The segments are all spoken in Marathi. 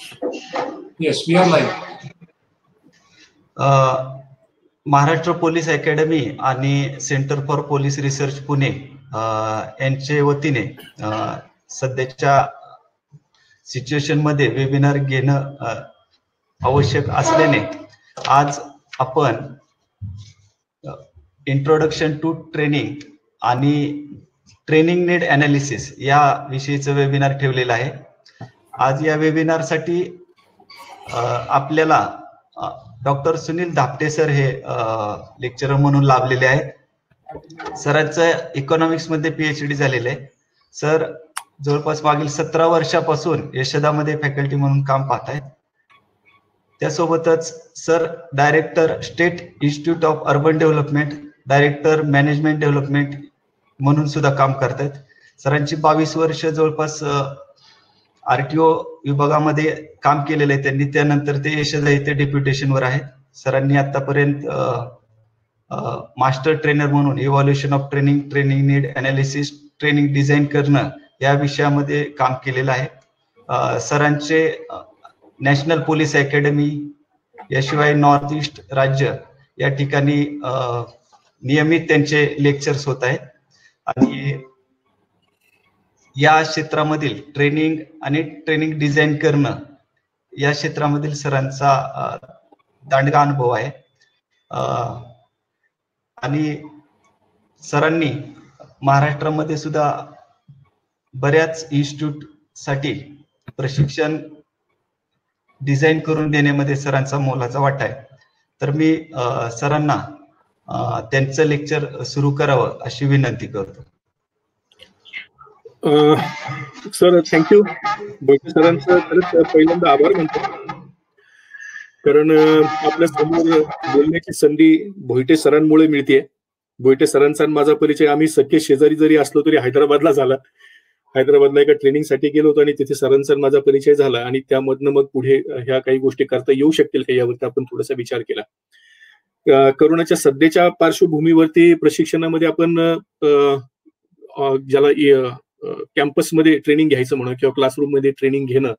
Yes, we are live. Maharashtra police academy आणि centre for police research Pune यांच्या वतीने सध्याच्या सिच्युएशन मध्ये वेबिनार घेणं आवश्यक असल्याने आज आपण इंट्रोडक्शन टू ट्रेनिंग आणि ट्रेनिंग नीड अनालिसिस या विषयीचं वेबिनार ठेवलेलं आहे. आज या वेबिनार साठी आपल्याला डॉक्टर सुनील धापटे सर हे लेक्चरर म्हणून लाभलेले आहेत. सरांचं इकॉनॉमिक्स मध्ये PhD झालेलं आहे. सर जवळपास मागील 17 वर्षापासून यशोदामध्ये फॅकल्टी म्हणून काम पाहत आहेत. त्यासोबतच sir director state institute of urban development, director management development म्हणून सुद्धा काम करतात. सरांची 22 वर्ष जवळपास RTO विभागामध्ये काम केलेलं आहे त्यांनी. त्यानंतर ते यशोदा इथे डेप्युटेशनवर आहेत. सरांनी आतापर्यंत मास्टर ट्रेनर म्हणून evaluation of training, training need analysis, training design करणं या विषयामध्ये काम केलेलं आहे. सरांचे नॅशनल पोलीस अकॅडमी याशिवाय नॉर्थ ईस्ट राज्य या ठिकाणी नियमित त्यांचे लेक्चर्स होत आहेत आणि या क्षेत्रामधील ट्रेनिंग आणि ट्रेनिंग डिझाईन करणं या क्षेत्रामधील सरांचा दांडगा अनुभव आहे. आणि सरांनी महाराष्ट्रामध्ये सुद्धा बऱ्याच इन्स्टिट्यूट साठी प्रशिक्षण डिझाईन करून देण्यामध्ये सरांचा मोलाचा वाटा आहे. तर मी सरांना त्यांचं लेक्चर सुरू करावं अशी विनंती करतो. Sir thank you. भोईटे सरांचं खरंच पहिल्यांदा आभार मानतो, कारण आपल्या समोर बोलण्याची संधी भोईटे सरांमुळे मिळते. भोईटे सरांचा माझा परिचय, आम्ही सख्खे शेजारी जरी असलो तरी हैदराबादला झाला. हैदराबादला एका ट्रेनिंगसाठी गेलो होतो आणि तिथे सरांचा माझा परिचय झाला आणि त्यामधनं मग पुढे ह्या काही गोष्टी करता येऊ शकतील का यावरती आपण थोडासा विचार केला. करोनाच्या सध्याच्या पार्श्वभूमीवरती प्रशिक्षणामध्ये आपण ज्याला कॅम्पसमध्ये ट्रेनिंग घ्यायचं म्हणून किंवा क्लासरूम मध्ये ट्रेनिंग घेणं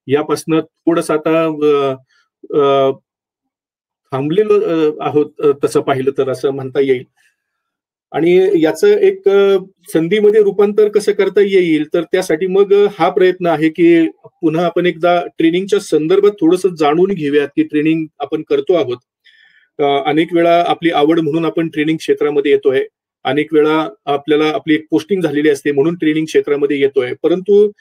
यापासून थोडंसं आता थांबलेलो आहोत तसं पाहिलं तर असं म्हणता येईल. आणि याचं एक संधीमध्ये रूपांतर कसं करता येईल तर त्यासाठी मग हा प्रयत्न आहे की पुन्हा आपण एकदा ट्रेनिंगच्या संदर्भात थोडंसं जाणून घेऊयात की ट्रेनिंग आपण करतो आहोत. अनेक वेळा आपली आवड म्हणून आपण ट्रेनिंग क्षेत्रामध्ये येतोय, अनेक वेळा आपल्याला आपली एक पोस्टिंग झालेली असते म्हणून ट्रेनिंग क्षेत्रामध्ये येतोय. परंतु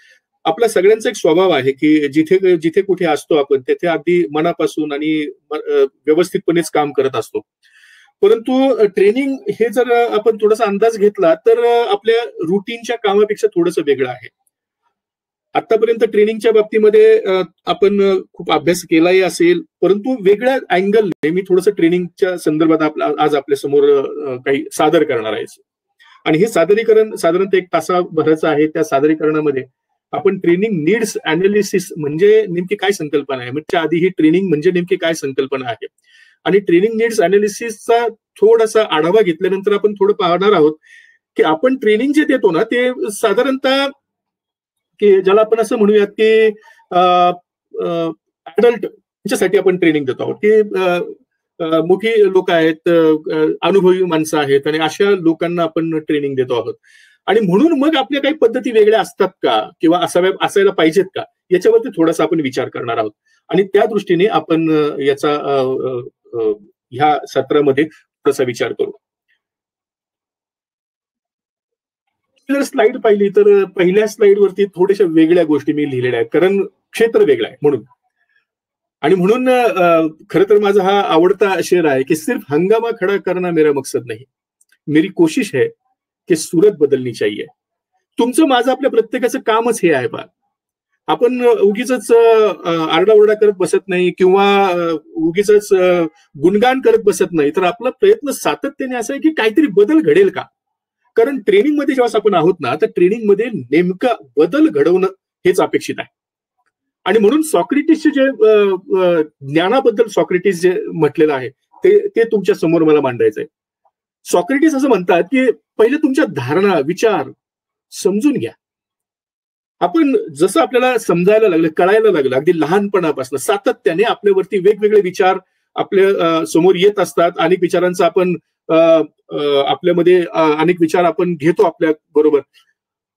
आपला सगळ्यांचा एक स्वभाव आहे की जिथे जिथे कुठे असतो आपण तिथे अगदी मनापासून आणि व्यवस्थितपणेच काम करत असतो. परंतु ट्रेनिंग हे जर आपण थोडासा अंदाज घेतला तर आपल्या रुटीनच्या कामापेक्षा थोडंसं वेगळं आहे. आतापर्यंत ट्रेनिंगच्या बाबतीमध्ये आपण खूप अभ्यास केलाही असेल, परंतु वेगळ्या अँगलने मी थोडंसं ट्रेनिंगच्या संदर्भात आज आपल्या समोर काही सादर करणार आहे. आणि हे सादरीकरण साधारणतः 1 तासाभराचं आहे. त्या सादरीकरणामध्ये आपण ट्रेनिंग नीड्स अनालिसिस म्हणजे नेमकी काय संकल्पना आहे, म्हणजे आधी ही ट्रेनिंग म्हणजे नेमकी काय संकल्पना आहे आणि ट्रेनिंग नीड्स अनालिसिसचा थोडासा आढावा घेतल्यानंतर आपण थोडं पाहणार आहोत की आपण ट्रेनिंग जे देतो ना ते साधारणतः की ज्याला आपण असं म्हणूयात की अडल्ट यांच्यासाठी आपण ट्रेनिंग देतो आहोत की मोठी लोक आहेत, अनुभवी माणसं आहेत आणि अशा लोकांना आपण ट्रेनिंग देतो आहोत. आणि म्हणून मग आपल्या काही पद्धती वेगळ्या असतात का किंवा असायला पाहिजेत का याच्यावरती थोडासा आपण विचार करणार आहोत. आणि त्या दृष्टीने आपण याचा ह्या सत्रामध्ये थोडासा विचार करू. जर स्लाइड पाहिली तर पहिल्या स्लाइड वरती थोड्याशा वेगळ्या गोष्टी मी लिहिलेल्या आहेत, कारण क्षेत्र वेगळं आहे म्हणून. आणि म्हणून खरं तर माझा हा आवडता शेर आहे की सिर्फ हंगामा खडा करना मेरा मकसद नाही, मेरी कोशिश है की सूरत बदलनी चाहिए. तुमचं माझं आपल्या प्रत्येकाचं कामच हे आहे बा. आपण उगीच आरडाओरडा करत बसत नाही किंवा उगीच गुणगान करत बसत नाही, तर आपला प्रयत्न सातत्याने असा आहे की काहीतरी बदल घडेल का. कारण ट्रेनिंगमध्ये जेव्हा आपण आहोत ना तर ट्रेनिंगमध्ये नेमका बदल घडवणं हेच अपेक्षित आहे. आणि म्हणून सॉक्रेटिसचे जे ज्ञानाबद्दल सॉक्रेटिस जे म्हटलेलं आहे ते तुमच्या समोर मला मांडायचं आहे. सॉक्रेटिस असं म्हणतात की पहिले तुमच्या धारणा विचार समजून घ्या, आपण जसं आपल्याला समजायला लागलं, कळायला लागलं, अगदी लहानपणापासून सातत्याने आपल्यावरती वेगवेगळे विचार आपल्या समोर येत असतात. अनेक विचारांचा आपण आपल्यामध्ये अनेक विचार आपण घेतो आपल्या बरोबर,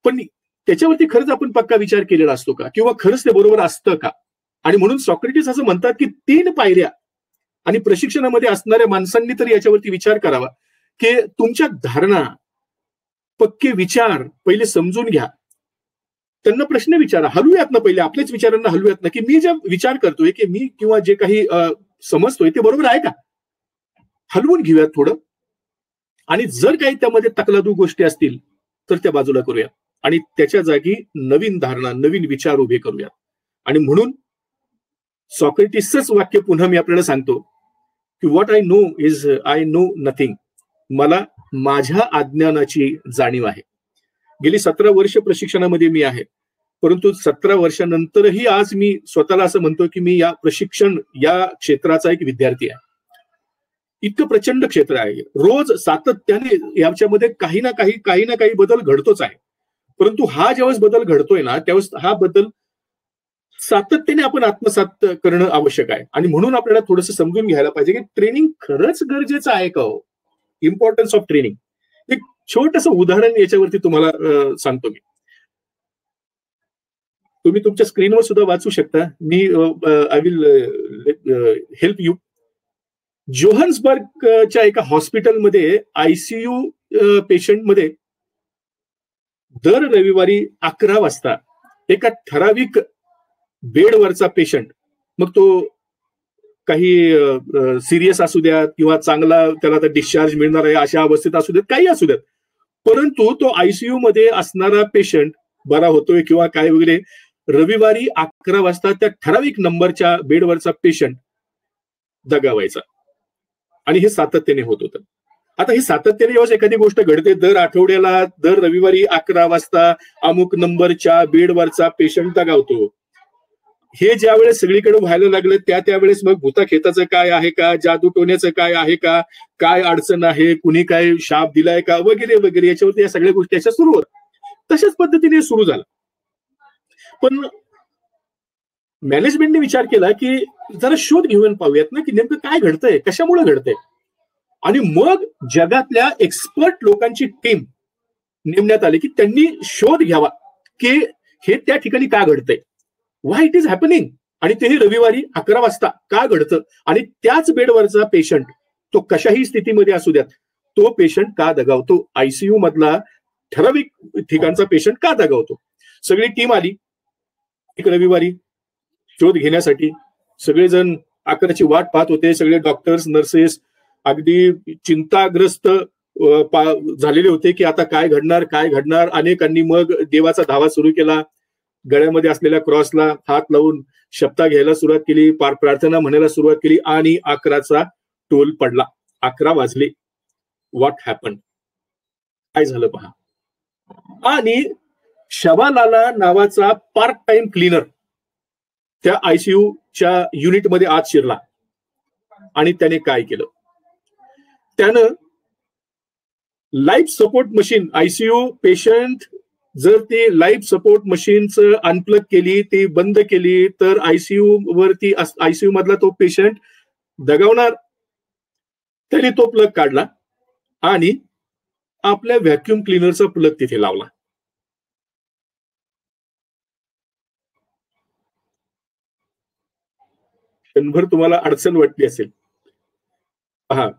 पण त्याच्यावरती खरंच आपण पक्का विचार केलेला असतो का, किंवा खरंच ते बरोबर असतं का? आणि म्हणून सॉक्रेटिस असं म्हणतात की 3 पायऱ्या, आणि प्रशिक्षणामध्ये असणाऱ्या माणसांनी तर याच्यावरती विचार करावा की तुमच्या धारणा, पक्के विचार पहिले समजून घ्या. त्यांना प्रश्न विचारा, हलवूयात ना पहिले आपल्याच विचारांना हलवूयात ना, की मी जे विचार करतोय की मी किंवा जे काही समजतोय ते बरोबर आहे का, हलवून घेऊयात थोडं. आणि जर काही त्यामध्ये तकलादू गोष्टी असतील तर त्या बाजूला करूया आणि त्याच्या जागी नवीन धारणा, नवीन विचार उभे करूया. आणि म्हणून सॉक्रेटिसच वाक्य पुन्हा मी आपल्याला सांगतो की what I know is I know nothing. मला माझ्या अज्ञानाची जाणीव आहे. गेली 17 वर्ष प्रशिक्षणामध्ये मी आहे, परंतु 17 वर्षानंतरही आज मी स्वतःला असं म्हणतो की मी या प्रशिक्षण या क्षेत्राचा एक विद्यार्थी आहे. इतकं प्रचंड क्षेत्र आहे. रोज सातत्याने याच्यामध्ये काही ना काही बदल घडतोच आहे. परंतु हा ज्यावेळेस बदल घडतोय ना, त्यावेळेस हा बदल सातत्याने आपण आत्मसात करणं आवश्यक आहे. आणि म्हणून आपल्याला थोडंसं समजून घ्यायला पाहिजे की ट्रेनिंग खरंच गरजेचं आहे का हो. Importance of training. एक छोटंसं उदाहरण याच्यावरती तुम्हाला सांगतो मी. तुम्ही तुमच्या स्क्रीनवर सुद्धा वाचू शकता. मी आय विल हेल्प यू. जोहान्सबर्गच्या एका हॉस्पिटलमध्ये आयसीयू पेशंटमध्ये दर रविवारी 11 वाजता एका ठराविक बेडवरचा पेशंट, मग तो काही सिरियस असू द्यात किंवा चांगला त्याला आता डिस्चार्ज मिळणार आहे अशा अवस्थेत असू द्यात, काही असू द्यात, परंतु तो आयसीयू मध्ये असणारा पेशंट बरा होतोय किंवा काय वगैरे, रविवारी 11 वाजता त्या ठराविक नंबरच्या बेडवरचा पेशंट दगावायचा. आणि हे सातत्याने होत होतं. आता ही सातत्याने जेव्हा एखादी गोष्ट घडते, दर आठवड्याला दर रविवारी 11 वाजता अमुक नंबरच्या बेडवरचा पेशंट दगावतो, हे ज्या वेळेस सगळीकडे व्हायला लागलं त्यावेळेस मग भूताखेताचं काय आहे का, जादू टोण्याचं काय आहे का, काय अडचण आहे, कुणी काय शाप दिलाय का, वगैरे वगैरे, याच्यावरती या सगळ्या गोष्टी अशा सुरू होत. तशाच पद्धतीने सुरू झालं. पण मॅनेजमेंटने विचार केला की जरा शोध घेऊन पाहूयात ना की नेमकं काय घडतंय, कशामुळे घडतंय. आणि मग जगातल्या एक्सपर्ट लोकांची टीम नेमण्यात आली की त्यांनी शोध घ्यावा की हे त्या ठिकाणी का घडतंय, व्हाय इट इज हॅपनिंग, आणि तेही रविवारी 11 वाजता का घडतं, आणि त्याच बेडवरचा पेशंट तो कशाही स्थितीमध्ये असू द्यात तो पेशंट का दगावतो, आयसीयू मधला ठराविक ठिकाणचा पेशंट का दगावतो. सगळी टीम आली एक रविवारी शोध घेण्यासाठी. सगळेजण 11ची वाट पाहत होते. सगळे डॉक्टर्स, नर्सेस अगदी चिंताग्रस्त झालेले होते की आता काय घडणार. अनेकांनी मग देवाचा धावा सुरू केला. गळ्यामध्ये असलेल्या क्रॉसला हात लावून शब्द घ्यायला सुरुवात केली, प्रार्थना म्हणायला सुरुवात केली, आणि 11चा टोल पडला. 11 वाजले. व्हॉट हॅपन, काय झालं पहा. आणि शबालाला नावाचा पार्ट टाइम क्लीनर त्या आयसीयूच्या युनिटमध्ये आत शिरला. आणि त्याने काय केलं, त्यानं life support machine, ICU patient जर ते लाईफ सपोर्ट मशीनचं अनप्लग केली, ती बंद केली, तर आयसीयू मधला तो पेशंट दगावणार. त्याने तो प्लग काढला आणि आपल्या व्हॅक्युम क्लीनरचा प्लग तिथे लावला. क्षणभर तुम्हाला अडचण वाटली असेल. पहा,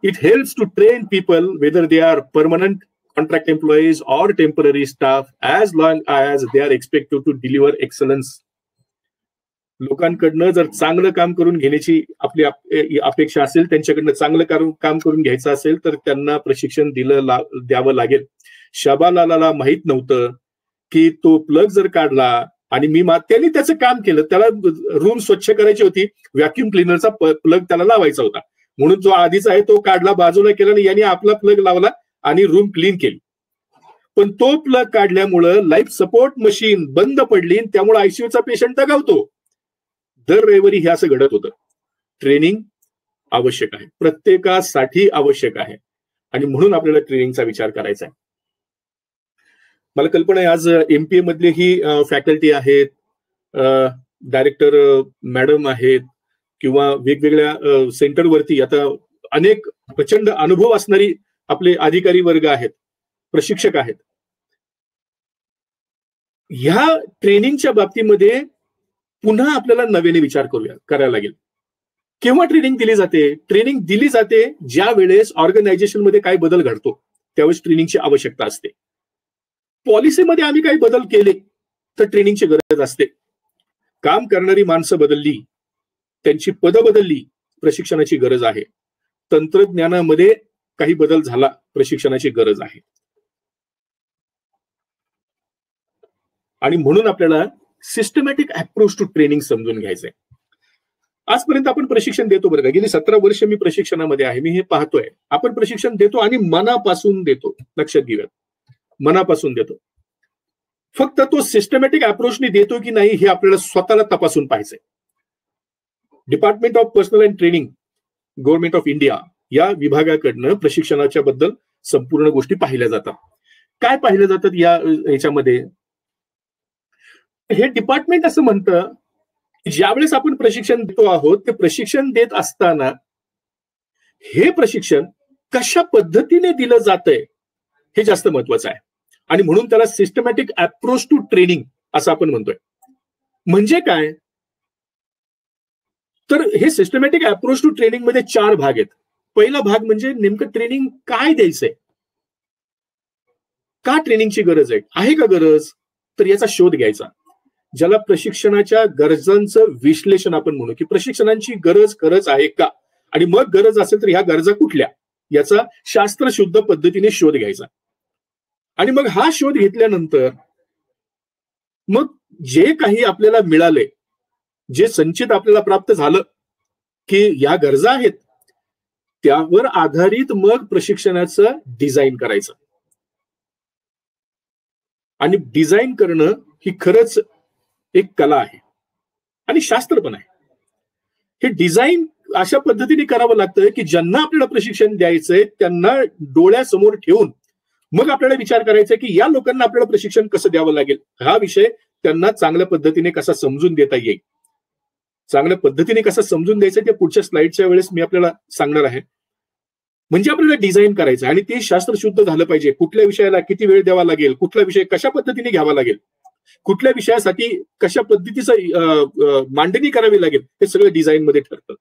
it helps to train people whether they are permanent contract employees or temporary staff as long as they are expected to deliver excellence. लोकांकडनं जर चांगलं काम करून घेण्याची आपली अपेक्षा असेल, त्यांच्याकडनं चांगलं काम करून घ्यायचं असेल तर त्यांना प्रशिक्षण द्यावं लागेल. शबालाला माहित नव्हतं की तो प्लग जर काढला आणि त्यांनी त्याचं काम केलं, त्याला रूम स्वच्छ करायची होती, व्हॅक्युम क्लीनरचा प्लग त्याला लावायचा होता, म्हणून जो आधीचा आहे तो काढला, बाजूला केला आणि यांनी आपला प्लग लावला आणि रूम क्लीन केली. पण तो प्लग काढल्यामुळं लाईफ सपोर्ट मशीन बंद पडली, त्यामुळे आयसीयूचा पेशंट दगावतो. दर रविवारी हे असं घडत होतं. ट्रेनिंग आवश्यक आहे, प्रत्येकासाठी आवश्यक आहे, आणि म्हणून आपल्याला ट्रेनिंगचा विचार करायचा आहे. मला कल्पना आहे आज MPA मधले ही फॅकल्टी आहेत, डायरेक्टर मॅडम आहेत, किंवा वेगवेगळ्या सेंटरवरती आता अनेक प्रचंड अनुभव असणारी आपले अधिकारी वर्ग आहेत, प्रशिक्षक आहेत. ह्या ट्रेनिंगच्या बाबतीमध्ये पुन्हा आपल्याला नव्याने विचार करायला लागेल. केव्हा ट्रेनिंग दिली जाते? ट्रेनिंग दिली जाते ज्या वेळेस ऑर्गनायझेशन मध्ये काय बदल घडतो त्यावेळेस ट्रेनिंगची आवश्यकता असते. पॉलिसीमध्ये आम्ही काही बदल केले तर ट्रेनिंगची गरज असते. काम करणारी माणसं बदलली, त्यांची पदं बदलली, प्रशिक्षणाची गरज आहे. तंत्रज्ञानामध्ये काही बदल झाला, प्रशिक्षणाची गरज आहे. आणि म्हणून आपल्याला सिस्टमॅटिक अप्रोच टू ट्रेनिंग समजून घ्यायचंय. आजपर्यंत आपण प्रशिक्षण देतो बरं का, गेली 17 वर्ष मी प्रशिक्षणामध्ये आहे, मी हे पाहतोय. आपण प्रशिक्षण देतो आणि मनापासून देतो, लक्षात घेऊयात, मनापासून देतो. फक्त तो सिस्टमॅटिक अप्रोचने देतो की नाही हे आपल्याला स्वतःला तपासून पाहायचंय. Department of personnel and training, government of India या विभागाकडनं प्रशिक्षणाच्या बद्दल संपूर्ण गोष्टी पाहिल्या जातात. काय पाहिल्या जातात याच्यामध्ये? हे डिपार्टमेंट असं म्हणतं ज्यावेळेस आपण प्रशिक्षण देतो आहोत ते प्रशिक्षण देत असताना हे प्रशिक्षण कशा पद्धतीने दिलं जातंय हे जास्त महत्वाचं आहे. आणि म्हणून त्याला सिस्टमॅटिक अप्रोच टू ट्रेनिंग असं आपण म्हणतोय. म्हणजे काय? तर हे सिस्टमॅटिक अप्रोच टू ट्रेनिंग मध्ये 4 भाग आहेत. पहिला भाग म्हणजे नेमकं ट्रेनिंग काय द्यायचंय, का ट्रेनिंगची गरज आहे का गरज, तर याचा शोध घ्यायचा, ज्याला प्रशिक्षणाच्या गरजांचं विश्लेषण आपण म्हणू, की प्रशिक्षणाची गरज आहे का, आणि मग गरज असेल तर ह्या गरजा कुठल्या याचा शास्त्रशुद्ध पद्धतीने शोध घ्यायचा. आणि मग हा शोध घेतल्यानंतर मग जे काही आपल्याला मिळाले, जे संचित आपल्याला प्राप्त झालं की या गरजा आहेत, त्यावर आधारित मग प्रशिक्षणाचं डिझाईन करायचं. आणि डिझाईन करणं ही खरंच एक कला आहे आणि शास्त्र पण आहे. हे डिझाईन अशा पद्धतीने करावं लागतं की ज्यांना आपल्याला प्रशिक्षण द्यायचंय त्यांना डोळ्यासमोर ठेवून मग आपल्याला विचार करायचा की या लोकांना आपल्याला प्रशिक्षण कसं द्यावं लागेल, हा विषय त्यांना चांगल्या पद्धतीने कसा समजून देता येईल. चांगल्या पद्धतीने कसं समजून द्यायचं ते पुढच्या स्लाइडच्या वेळेस मी आपल्याला सांगणार आहे. म्हणजे आपल्याला डिझाईन करायचं आणि ते शास्त्रशुद्ध झालं पाहिजे. कुठल्या विषयाला किती वेळ द्यावा लागेल, कुठला विषय कशा पद्धतीने घ्यावा लागेल, कुठल्या विषयासाठी कशा पद्धतीचं मांडणी करावी लागेल, हे सगळं डिझाईन मध्ये ठरतं.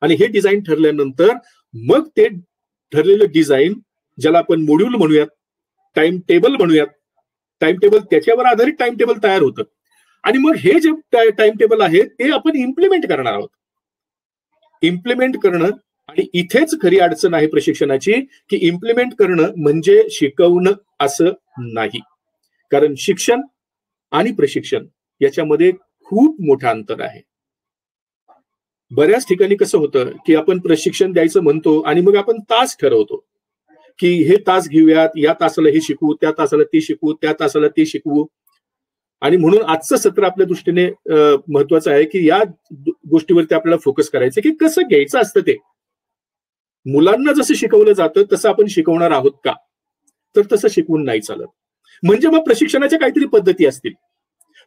आणि हे डिझाईन ठरल्यानंतर मग ते ठरलेलं डिझाईन, ज्याला आपण मॉड्यूल म्हणूयात, टाइम टेबल म्हणूयात, टाइम टेबल त्याच्यावर आधारित टाइम टेबल तयार होतं. आणि मग हे जे टाइम टेबल आहे ते आपण इम्प्लिमेंट करणार आहोत. इम्प्लिमेंट करणं, आणि इथेच खरी अडचण आहे प्रशिक्षणाची, की इम्प्लिमेंट करणं म्हणजे शिकवणं असं नाही. कारण शिक्षण आणि प्रशिक्षण याच्यामध्ये खूप मोठं अंतर आहे. बऱ्याच ठिकाणी कसं होतं की आपण प्रशिक्षण द्यायचं म्हणतो आणि मग आपण तास ठरवतो की हे तास घेऊयात, या तासाला हे शिकवू, त्या तासाला ते शिकवू, त्या तासाला ते शिकवू. आणि म्हणून आजचं सत्र आपल्या दृष्टीने महत्वाचं आहे की या गोष्टीवरती आपल्याला फोकस करायचं की कसं घ्यायचं असतं ते. मुलांना जसं शिकवलं जातं तसं आपण शिकवणार आहोत का, तर तसं शिकवून नाही चालत. म्हणजे मग प्रशिक्षणाच्या काहीतरी पद्धती असतील,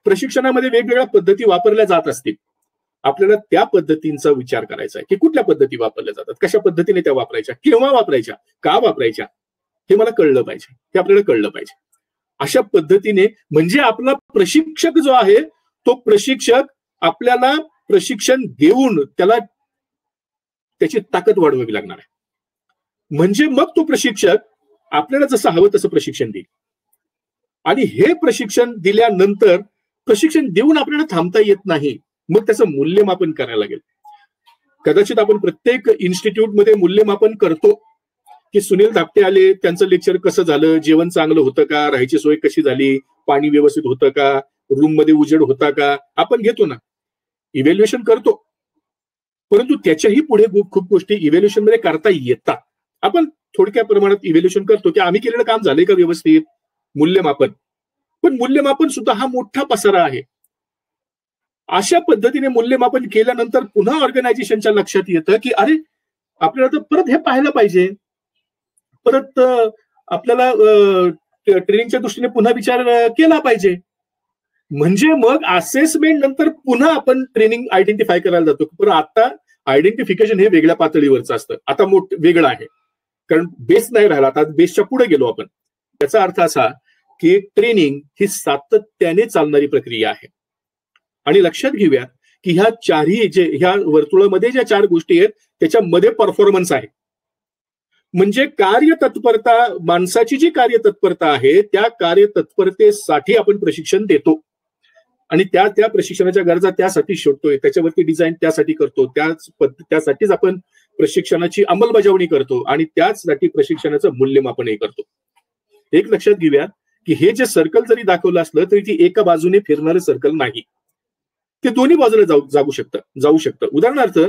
प्रशिक्षणामध्ये वेगवेगळ्या पद्धती वापरल्या जात असतील, आपल्याला त्या पद्धतींचा विचार करायचा आहे की कुठल्या पद्धती वापरल्या जातात, कशा पद्धतीने त्या वापरायच्या, केव्हा वापरायच्या, का वापरायच्या, हे मला कळलं पाहिजे, हे आपल्याला कळलं पाहिजे. अशा पद्धतीने म्हणजे आपला प्रशिक्षक जो आहे तो प्रशिक्षक आपल्याला प्रशिक्षण देऊन त्याला त्याची ताकद वाढवावी लागणार आहे. म्हणजे मग तो प्रशिक्षक आपल्याला जसं हवं तसं प्रशिक्षण देईल. आणि हे प्रशिक्षण दिल्यानंतर प्रशिक्षण देऊन आपल्याला थांबता येत नाही, मग त्याचं मूल्यमापन करायला लागेल. कदाचित आपण प्रत्येक इन्स्टिट्यूटमध्ये मूल्यमापन करतो की सुनील धापटे आले, त्यांचं लेक्चर कसं झालं, जेवण चांगलं होतं का, राहायची सोय कशी झाली, पाणी व्यवस्थित होतं का, रूम मध्ये उजेड होता का, आपण घेतो ना, इव्हॅल्युएशन करतो. परंतु त्याच्याही पुढे खूप गोष्टी इव्हॅल्युएशन मध्ये करता येतात. आपण थोडक्या प्रमाणात इव्हॅल्युएशन करतो की आम्ही केलेलं काम झालंय का व्यवस्थित, मूल्यमापन. पण मूल्यमापन सुद्धा हा मोठा पसारा आहे. अशा पद्धतीने मूल्यमापन केल्यानंतर पुन्हा ऑर्गनायझेशनच्या लक्षात येतं की अरे आपल्याला तर परत हे पाहायला पाहिजे, परत आपल्याला ट्रेनिंगच्या दृष्टीने पुन्हा विचार केला पाहिजे. म्हणजे मग असेसमेंट नंतर पुन्हा आपण ट्रेनिंग आयडेंटिफाय करायला जातो. पण आता आयडेंटिफिकेशन हे वेगळ्या पातळीवरचं असतं, आता वेगळं आहे, कारण बेस नाही राहिला, आता बेसच्या पुढे गेलो आपण. त्याचा अर्थ असा की ट्रेनिंग ही सातत्याने चालणारी प्रक्रिया आहे. आणि लक्षात घेऊया की ह्या चारही ह्या वर्तुळामध्ये ज्या चार गोष्टी आहेत त्याच्यामध्ये परफॉर्मन्स आहे. म्हणजे कार्यतत्परता, माणसाची जी कार्यतत्परता आहे त्या कार्यतत्परतेसाठी आपण प्रशिक्षण देतो आणि त्या प्रशिक्षणाच्या गरजा त्यासाठी शोधतोय, त्याच्यावरती डिझाईन त्यासाठी करतो, त्यासाठीच आपण प्रशिक्षणाची अंमलबजावणी करतो आणि त्याचसाठी प्रशिक्षणाचं मूल्यमापनही करतो. एक लक्षात घेऊया की हे जे सर्कल जरी दाखवलं असलं तरी ती एका बाजूने फिरणारं सर्कल नाही, ते दोन्ही बाजूला जाऊ शकतं. उदाहरणार्थ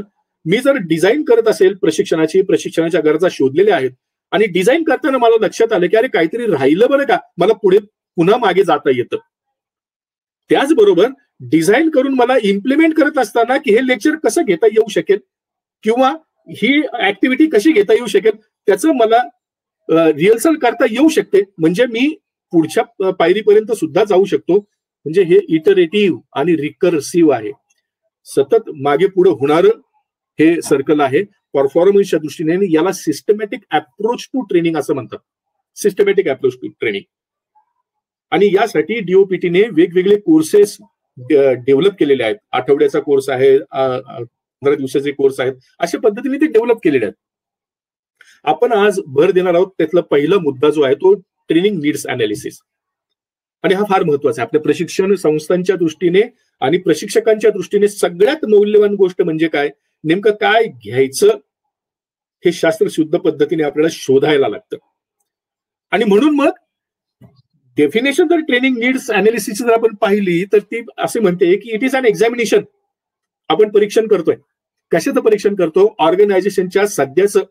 मी जर डिझाईन करत असेल प्रशिक्षणाच्या गरजा शोधलेल्या आहेत आणि डिझाईन करताना मला लक्षात आलं की अरे काहीतरी राहिलं बरं का, मला पुन्हा मागे जाता येतं. त्याचबरोबर डिझाईन करून मला इम्प्लिमेंट करत असताना की हे लेक्चर कसं घेता येऊ शकेल किंवा ही ऍक्टिव्हिटी कशी घेता येऊ शकेल त्याचं मला रिहर्सल करता येऊ शकते, म्हणजे मी पुढच्या पायरीपर्यंत सुद्धा जाऊ शकतो. म्हणजे हे इटरेटिव्ह आणि रिकर्सिव्ह आहे, सतत मागे पुढे होणारं हे सर्कल आहे. परफॉर्मन्सच्या दृष्टीने याला सिस्टमॅटिक अप्रोच टू ट्रेनिंग असं म्हणतात, सिस्टमॅटिक अप्रोच टू ट्रेनिंग. आणि यासाठी डीओपीटीने वेगवेगळे कोर्सेस डेव्हलप केलेले आहेत. आठवड्याचा कोर्स आहे, 15 दिवसाचे कोर्स आहेत, अशा पद्धतीने ते डेव्हलप केलेले आहेत. आपण आज भर देणार आहोत त्यातला पहिला मुद्दा जो आहे तो ट्रेनिंग नीड्स अनालिसिस. आणि हा फार महत्वाचा आहे आपल्या प्रशिक्षण संस्थांच्या दृष्टीने आणि प्रशिक्षकांच्या दृष्टीने. सगळ्यात मौल्यवान गोष्ट म्हणजे काय, नेमकं काय घ्यायचं हे शास्त्रशुद्ध पद्धतीने आपल्याला शोधायला लागतं. आणि म्हणून मग डेफिनेशन जर ट्रेनिंग नीड्स अनालिसिस जर आपण पाहिली तर ती असे म्हणते की इट इज अन एक्झामिनेशन. आपण परीक्षण करतोय. कशाचं परीक्षण करतो, ऑर्गनायझेशनच्या सध्याचं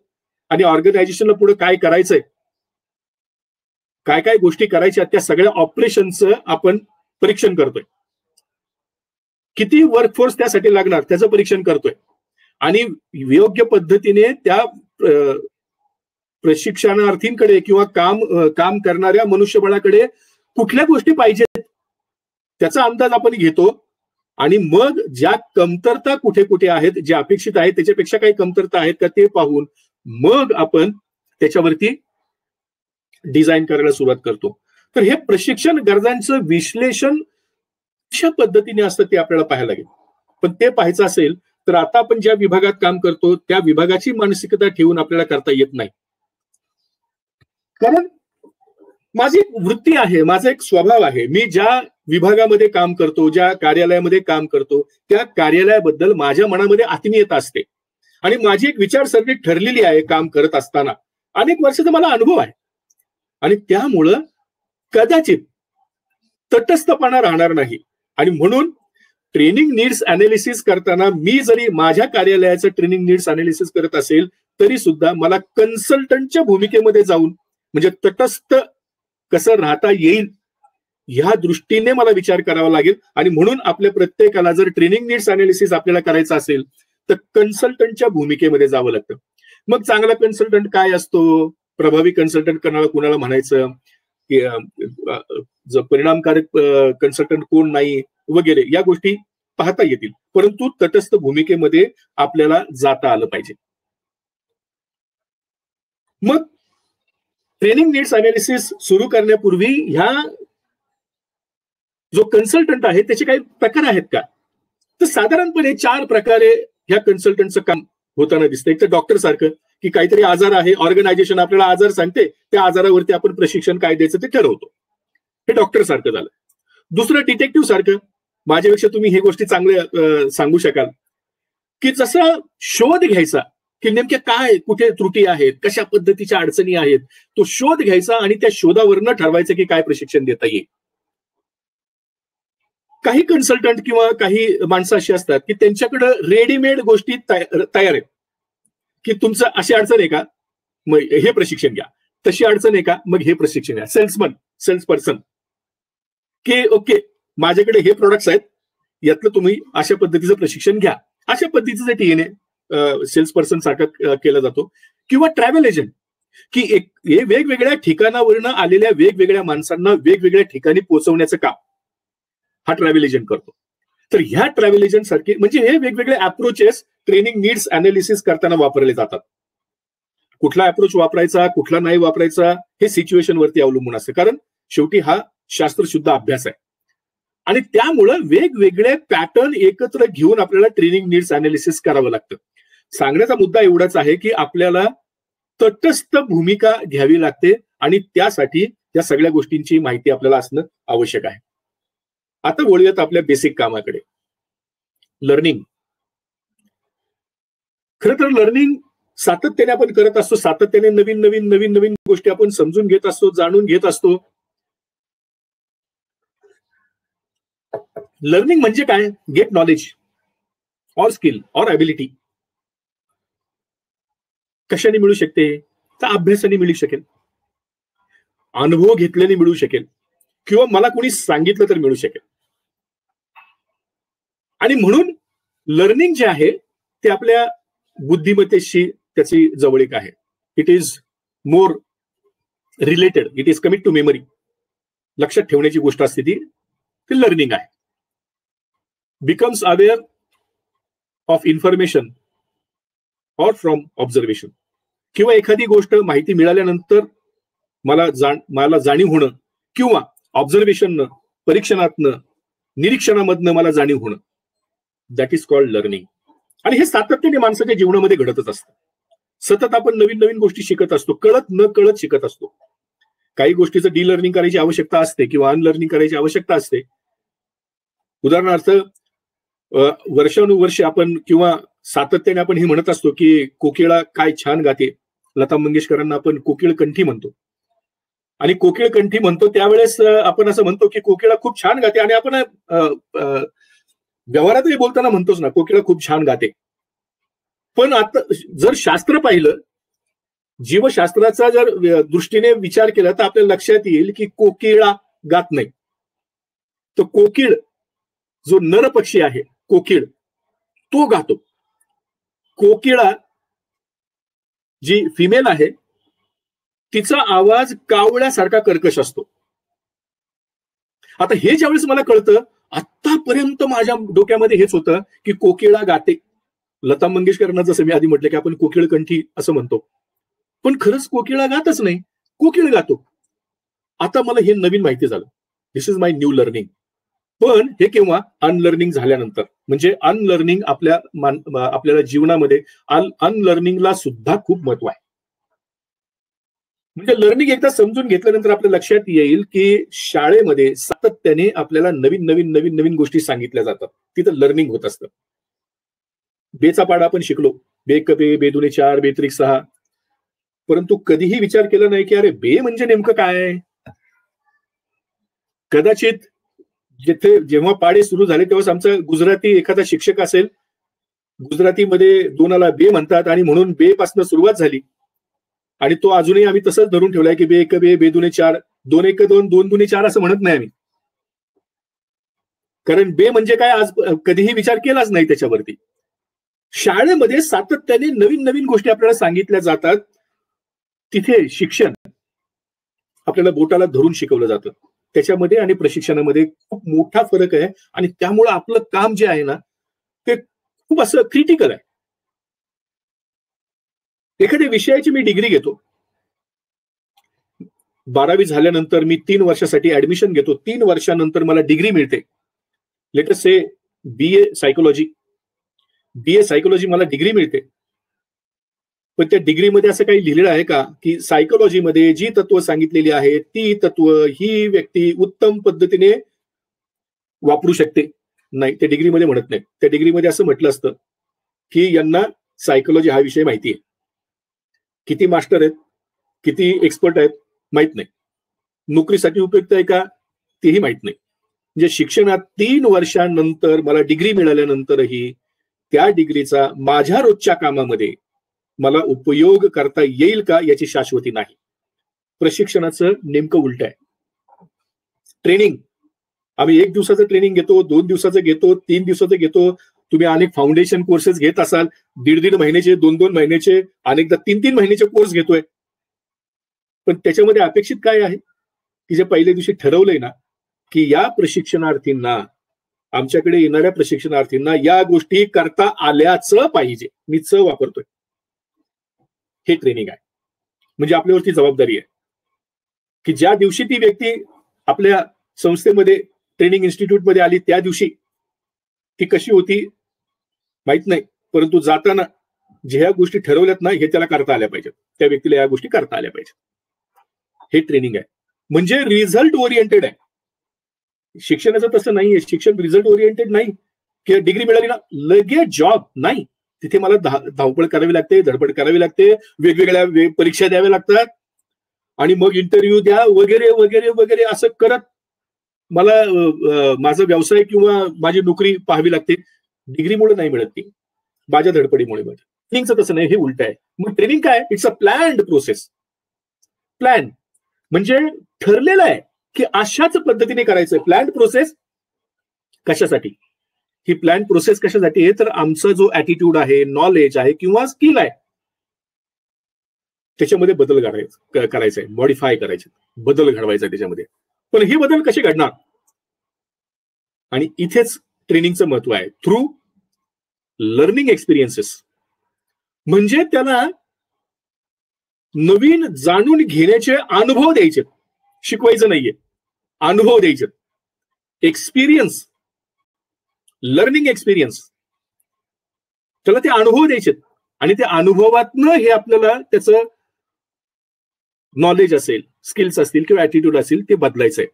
आणि ऑर्गनायझेशनला पुढे काय करायचंय, काय काय गोष्टी करायच्या त्या सगळ्या ऑपरेशनचं आपण परीक्षण करतोय. किती वर्कफोर्स त्यासाठी लागणार त्याचं परीक्षण करतोय आणि योग्य पद्धतीने त्या प्रशिक्षणार्थींकडे किंवा काम करणाऱ्या मनुष्यबळाकडे कुठल्या गोष्टी पाहिजेत त्याचा अंदाज आपण घेतो. आणि मग ज्या कमतरता कुठे कुठे आहेत, जे अपेक्षित आहेत त्याच्यापेक्षा काही कमतरता आहेत का ते पाहून मग आपण त्याच्यावरती डिझाईन करायला सुरुवात करतो. तर हे प्रशिक्षण गरजांचं विश्लेषण कशा पद्धतीने असतं ते आपल्याला पाहायला लागेल. पण ते पाहायचं असेल तर आता आपण ज्या विभागात काम करतो त्या विभागाची मानसिकता ठेवून आपल्याला करता येत नाही. कारण माझी एक वृत्ती आहे, माझा एक स्वभाव आहे. मी ज्या विभागामध्ये काम करतो, ज्या कार्यालयामध्ये काम करतो त्या कार्यालयाबद्दल माझ्या मनामध्ये आत्मीयता असते आणि माझी एक विचारसरणी ठरलेली आहे. काम करत असताना अनेक वर्षाचा मला अनुभव आहे आणि त्यामुळं कदाचित तटस्थपणा राहणार नाही. आणि म्हणून ट्रेनिंग नीड्स अनालिसिस करताना मी जरी माझ्या कार्यालयाचं ट्रेनिंग नीड्स अनालिसिस करत असेल तरी सुद्धा मला कन्सल्टंटच्या भूमिकेमध्ये जाऊन म्हणजे तटस्थ कसं राहता येईल ह्या दृष्टीने मला विचार करावा लागेल. आणि म्हणून आपल्या प्रत्येकाला जर ट्रेनिंग नीड्स अनालिसिस आपल्याला करायचं असेल तर कन्सल्टंटच्या भूमिकेमध्ये जावं लागतं. मग चांगला कन्सल्टंट काय असतो, प्रभावी कन्सल्टंट कुणाला म्हणायचं, परिणामकारक कन्सल्टंट कोण नाही वगैरे या गोष्टी पाहता येतील. परंतु तटस्थ भूमिकेमध्ये आपल्याला जाता आलं पाहिजे. मग ट्रेनिंग नीड्स अनालिसिस सुरू करण्यापूर्वी ह्या जो कन्सल्टंट आहे त्याचे काही प्रकार आहेत का, तर साधारणपणे 4 प्रकारे ह्या कन्सल्टंटचं काम होताना दिसतं. एक तर डॉक्टर सारखं की काहीतरी आजार आहे, ऑर्गनायझेशन आपल्याला आजार सांगते, त्या आजारावरती आपण प्रशिक्षण काय द्यायचं ते ठरवतो, हे डॉक्टर सारखं झालं. दुसरं डिटेक्टिव्ह सारखं, माझ्यापेक्षा तुम्ही हे गोष्टी चांगले सांगू शकाल, की जसं शोध घ्यायचा की नेमक्या काय कुठे त्रुटी आहेत, कशा पद्धतीच्या अडचणी आहेत, तो शोध घ्यायचा आणि त्या शोधावरनं ठरवायचं की काय प्रशिक्षण देता येईल. काही कन्सल्टंट किंवा काही माणसं अशी असतात की त्यांच्याकडे रेडीमेड गोष्टी तयार आहेत, की तुमचं अशी अडचण आहे का मग हे प्रशिक्षण घ्या, तशी अडचण आहे का मग हे प्रशिक्षण घ्या. सेल्स पर्सन की ओके माझ्याकडे हे प्रोडक्ट्स आहेत, यातलं तुम्ही अशा पद्धतीचं प्रशिक्षण घ्या. अशा पद्धतीचं टीएनए सेल्स पर्सन सारखा केला जातो. किंवा ट्रॅव्हल एजंट की हे वेगवेगळ्या ठिकाणावरनं आलेल्या वेगवेगळ्या माणसांना वेगवेगळ्या ठिकाणी पोहोचवण्याचं काम हा ट्रॅव्हल एजंट करतो. तर ह्या ट्रॅव्हल एजंट सारखे म्हणजे हे वेगवेगळे अप्रोचेस ट्रेनिंग नीड्स अनालिसिस करताना वापरले जातात. कुठला अप्रोच वापरायचा, कुठला नाही वापरायचा हे सिच्युएशन वरती अवलंबून असतं, कारण शेवटी हा शास्त्रशुद्ध अभ्यास आहे. आणि त्यामुळं वेगवेगळे पॅटर्न एकत्र घेऊन आपल्याला ट्रेनिंग नीड्स अनालिसिस करावं लागतं. सांगण्याचा मुद्दा एवढाच आहे की आपल्याला तटस्थ भूमिका घ्यावी लागते आणि त्यासाठी या सगळ्या गोष्टींची माहिती आपल्याला असणं आवश्यक आहे. आता वळूयात आपल्या बेसिक कामाकडे. लर्निंग. खरं तर लर्निंग सातत्याने आपण करत असतो, सातत्याने नवीन नवीन नवीन नवीन गोष्टी आपण समजून घेत असतो, जाणून घेत असतो. लर्निंग म्हणजे काय? Get knowledge or skill or ability. कशाने मिळू शकते? तर अभ्यासाने मिळू शकेल, अनुभव घेतल्याने मिळू शकेल, किंवा मला कोणी सांगितलं तर मिळू शकेल. आणि म्हणून लर्निंग जे आहे ते आपल्या बुद्धिमत्तेशी त्याची जवळीक आहे. It is more related, it is commit to memory. लक्षात ठेवण्याची गोष्ट असते ती लर्निंग आहे. Becomes aware of information or from observation. किंवा एखादी गोष्ट माहिती मिळाल्यानंतर मला जाणीव होणं, किंवा ऑब्झर्वेशननं, परीक्षणातनं, निरीक्षणामधनं मला जाणीव होणं, दॅट इज कॉल्ड लर्निंग. आणि हे सातत्याने माणसाच्या जीवनामध्ये घडतच असतं. सतत आपण नवीन नवीन गोष्टी शिकत असतो, कळत न कळत शिकत असतो. काही गोष्टीचं डी लर्निंग करायची आवश्यकता असते किंवा अनलर्निंग करायची आवश्यकता असते. उदाहरणार्थ वर्षानुवर्ष आपण किंवा सातत्याने आपण हे म्हणत असतो की कोकिळा काय छान गाते. लता मंगेशकरांना आपण कोकिळ कंठी म्हणतो, आणि कोकिळ कंठी म्हणतो त्यावेळेस आपण असं म्हणतो की कोकिळा खूप छान गाते, आणि आपण व्यवहारातही बोलताना म्हणतोच ना कोकिळा खूप छान गाते. पण आता जर शास्त्र पाहिलं, जीवशास्त्राचा जर दृष्टीने विचार केला तर आपल्या लक्षात येईल की कोकिळा गात नाही. तर कोकिळ जो नर पक्षी आहे, कोकिळ, तो गातो. कोकिळा जी फिमेल आहे तिचा आवाज कावळ्यासारखा कर्कश असतो. आता हे ज्यावेळेस मला कळतं, आतापर्यंत माझ्या डोक्यामध्ये हेच होतं की कोकिळा गाते. लता मंगेशकरांना जसं मी आधी म्हटलं की आपण कोकिळ कंठी असं म्हणतो, पण खरंच कोकिळा गातच नाही, कोकिळ गातो. आता मला हे नवीन माहिती झालं. दिस इज माय न्यू लर्निंग. पण हे केव्हा? अनलर्निंग झाल्यानंतर. म्हणजे अनलर्निंग आपल्याला जीवनामध्ये अनलर्निंगला सुद्धा खूप महत्व आहे. म्हणजे लर्निंग एकदा समजून घेतल्यानंतर आपल्या लक्षात येईल की शाळेमध्ये सातत्याने आपल्याला नवीन नवीन नवीन नवीन गोष्टी सांगितल्या जातात, तिथं लर्निंग होत असतं. बेचा पाडा आपण शिकलो, बे क बे, बे दुने 4, बे त्रिक 6, परंतु कधीही विचार केला नाही की अरे बे म्हणजे नेमकं काय. कदाचित जेव्हा पाडे सुरू झाले तेव्हाच आमचा गुजराती एखादा शिक्षक असेल, गुजरातीमध्ये दोनाला बे म्हणतात आणि म्हणून बे पासून सुरुवात झाली, आणि तो अजूनही आम्ही तसंच धरून ठेवलाय की बे एक बे, बे दुने 4, 2 1 2, 2 दुने 4 असं म्हणत नाही आम्ही. कारण बे म्हणजे काय आज कधीही विचार केलाच नाही त्याच्यावरती. शाळेमध्ये सातत्याने नवीन नवीन गोष्टी आपल्याला सांगितल्या जातात. तिथे शिक्षण आपल्याला बोटाला धरून शिकवलं जातं. त्याच्यामध्ये आणि प्रशिक्षणामध्ये खूप मोठा फरक आहे, आणि त्यामुळे आपलं काम जे आहे ना ते खूप असं क्रिटिकल आहे. एखाद्या विषयाची मी डिग्री घेतो, 12वी झाल्यानंतर मी 3 वर्षासाठी ऍडमिशन घेतो, 3 वर्षानंतर मला डिग्री मिळते. लेट अस से बीए सायकोलॉजी मला डिग्री मिळते. पण त्या डिग्रीमध्ये असं काही लिहिलेलं आहे का की सायकोलॉजीमध्ये जी तत्व सांगितलेली आहेत ती तत्व ही व्यक्ती उत्तम पद्धतीने वापरू शकते? नाही, त्या डिग्रीमध्ये म्हणत नाही. त्या डिग्रीमध्ये असं म्हटलं असतं की यांना सायकोलॉजी हा विषय माहिती आहे. किती मास्टर आहेत, किती एक्सपर्ट आहेत माहित नाही. नोकरीसाठी उपयुक्त आहे का तेही माहित नाही. म्हणजे शिक्षणात 3 वर्षांनंतर मला डिग्री मिळाल्यानंतरही त्या डिग्रीचा माझ्या रोजच्या कामामध्ये मला उपयोग करता येईल का याची शाश्वती नाही. प्रशिक्षणाचं नेमकं उलट आहे. ट्रेनिंग आम्ही 1 दिवसाचं ट्रेनिंग घेतो, 2 दिवसाचं घेतो, 3 दिवसाचं घेतो. तुम्ही अनेक फाउंडेशन कोर्सेस घेत असाल, 1.5 महिन्याचे, 2 महिन्याचे, अनेकदा 3 महिन्याचे कोर्स घेतोय. पण त्याच्यामध्ये अपेक्षित काय आहे की जे पहिल्या दिवशी ठरवलंय ना की या प्रशिक्षणार्थींना, आमच्याकडे येणाऱ्या प्रशिक्षणार्थींना या गोष्टी करता आल्याच पाहिजे. मी च वापरतोय. हे ट्रेनिंग आहे. म्हणजे आपल्यावरती जबाबदारी आहे की ज्या दिवशी ती व्यक्ती आपल्या संस्थेमध्ये ट्रेनिंग इन्स्टिट्यूटमध्ये आली त्या दिवशी ती कशी होती माहित नाही, परंतु जाताना ज्या गोष्टी ठरवल्यात ना हे त्याला करता आल्या पाहिजेत, त्या व्यक्तीला या गोष्टी करता आल्या पाहिजेत. हे ट्रेनिंग आहे. म्हणजे रिझल्ट ओरिएंटेड आहे. शिक्षणाचं तसं नाहीये. शिक्षण रिझल्ट ओरिएंटेड नाही की डिग्री मिळाली ना लगेच जॉब नाही. तिथे मला धावपळ करावी लागते, धडपड करावी लागते, वेगवेगळ्या परीक्षा द्याव्या लागतात आणि मग इंटरव्ह्यू द्या वगैरे वगैरे वगैरे. असं करत मला माझा व्यवसाय किंवा माझी नोकरी पाहावी लागते. डिग्रीमुळे नाही मिळत ती, माझ्या धडपडीमुळे मिळत. ट्रेनिंगचं तसं नाही, हे उलट आहे. मग ट्रेनिंग काय, it's a planned process. Plan म्हणजे ठरलेलं आहे की अशाच पद्धतीने करायचंय. प्लॅन्ड प्रोसेस कशासाठी? ही प्लॅन प्रोसेस कशासाठी आहे तर आमचा जो ऍटिट्यूड आहे, नॉलेज आहे किंवा स्किल आहे त्याच्यामध्ये बदल करायचा आहे, मॉडिफाय करायचे, बदल घडवायचा त्याच्यामध्ये. पण हे बदल कसे घडणार? आणि इथेच ट्रेनिंगचं महत्व आहे. Through learning experiences. म्हणजे त्याला नवीन जाणून घेण्याचे अनुभव द्यायचे, शिकवायचं नाहीये, अनुभव द्यायचे. एक्सपिरियन्स, लर्निंग एक्सपिरियन्स, त्याला ते अनुभव द्यायचे आणि त्या अनुभवातनं हे आपल्याला त्याचं नॉलेज असेल, स्किल्स असतील किंवा ऍटिट्यूड असेल ते बदलायचंय.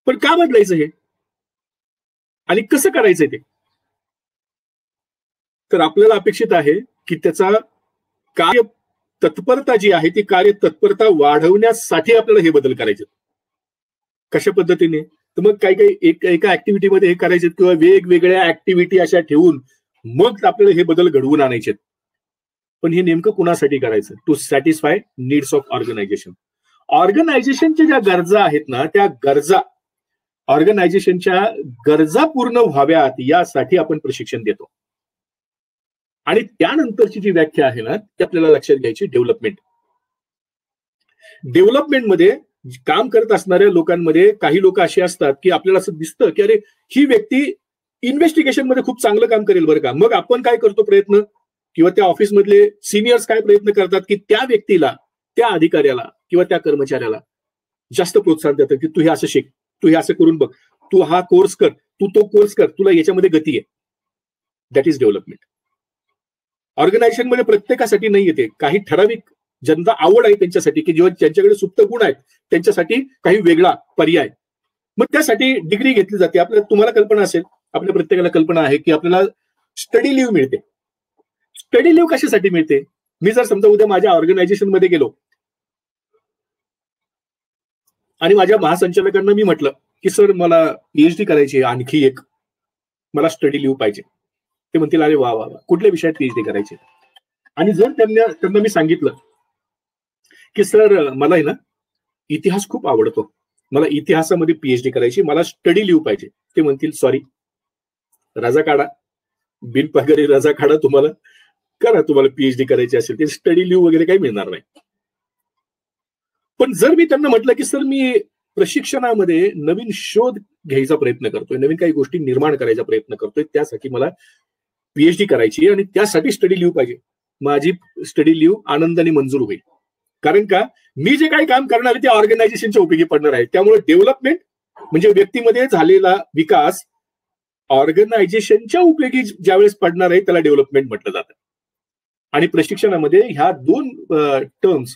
पण का बदलायचं हे आणि कसं करायचंय ते? तर आपल्याला अपेक्षित आहे की त्याचा कार्य तत्परता जी आहे ती कार्य तत्परता वाढवण्यासाठी आपल्याला हे बदल करायचे. कशा पद्धतीने? तर मग काही एका ऍक्टिव्हिटीमध्ये हे करायचे किंवा वेगवेगळ्या ऍक्टिव्हिटी अशा ठेवून मग आपल्याला हे बदल घडवून आणायचे. पण हे नेमकं कुणासाठी करायचं? To satisfy needs of organisation. ऑर्गनायझेशनच्या ज्या गरजा आहेत ना त्या गरजा, ऑर्गनायझेशनच्या गरजा पूर्ण व्हाव्यात यासाठी आपण प्रशिक्षण देतो. आणि त्यानंतरची जी व्याख्या आहे ना ती आपल्याला लक्षात घ्यायची, डेव्हलपमेंट. डेव्हलपमेंटमध्ये काम करत असणाऱ्या लोकांमध्ये काही लोक असे असतात की आपल्याला असं दिसतं की अरे ही व्यक्ती इन्व्हेस्टिगेशन मध्ये खूप चांगलं काम करेल बरं का. मग आपण काय करतो प्रयत्न, किंवा त्या ऑफिसमधले सिनियर्स काय प्रयत्न करतात की त्या व्यक्तीला, त्या अधिकाऱ्याला किंवा त्या कर्मचाऱ्याला जास्त प्रोत्साहन देतात की तू हे असं शिक, तू हे असं करून बघ, तू हा कोर्स कर, तू तो कोर्स कर, तुला याच्यामध्ये गती आहे. That is development. ऑर्गनायझेशनमध्ये प्रत्येकासाठी नाही येते, काही ठराविक ज्यांना आवड आहे त्यांच्यासाठी की जेव्हा ज्यांच्याकडे सुप्त गुण आहेत त्यांच्यासाठी काही वेगळा पर्याय. मग त्यासाठी डिग्री घेतली जाते. तुम्हाला कल्पना असेल, आपल्या प्रत्येकाला कल्पना आहे की आपल्याला स्टडी लिव्ह मिळते. स्टडी लिव्ह कशासाठी मिळते? मी जर समजा उद्या माझ्या ऑर्गनायझेशन मध्ये गेलो आणि माझ्या महासंचालकांना मी म्हटलं की सर मला पीएचडी करायची आहे, आणखी एक मला स्टडी लिव्ह पाहिजे. ते म्हणतील अरे वा वा वा, कुठल्या विषयात पीएचडी करायची? आणि जर त्यांना मी सांगितलं की सर मला आहे ना इतिहास खूप आवडतो, मला इतिहासामध्ये पीएचडी करायची, मला स्टडी लिव्ह पाहिजे. ते म्हणतील सॉरी, रजा काढा, बिनपगारी रजा काढा, तुम्हाला करा, तुम्हाला पीएचडी करायची असेल ते स्टडी लिव्ह वगैरे काही मिळणार नाही. पण जर मी त्यांना म्हटलं की सर मी प्रशिक्षणामध्ये नवीन शोध घ्यायचा प्रयत्न करतोय, नवीन काही गोष्टी निर्माण करायचा प्रयत्न करतोय, त्यासाठी मला पीएचडी करायची आणि त्यासाठी स्टडी लिव्ह पाहिजे, माझी स्टडी लिव्ह आनंदाने मंजूर होईल. कारण का मी जे काही काम करणार आहे ते ऑर्गनायझेशनच्या उपयोगी पडणार आहे. त्यामुळे डेव्हलपमेंट म्हणजे व्यक्तीमध्ये झालेला विकास ऑर्गनायझेशनच्या उपयोगी ज्यावेळेस पडणार आहे त्याला डेव्हलपमेंट म्हटलं जातं. आणि प्रशिक्षणामध्ये ह्या दोन टर्म्स,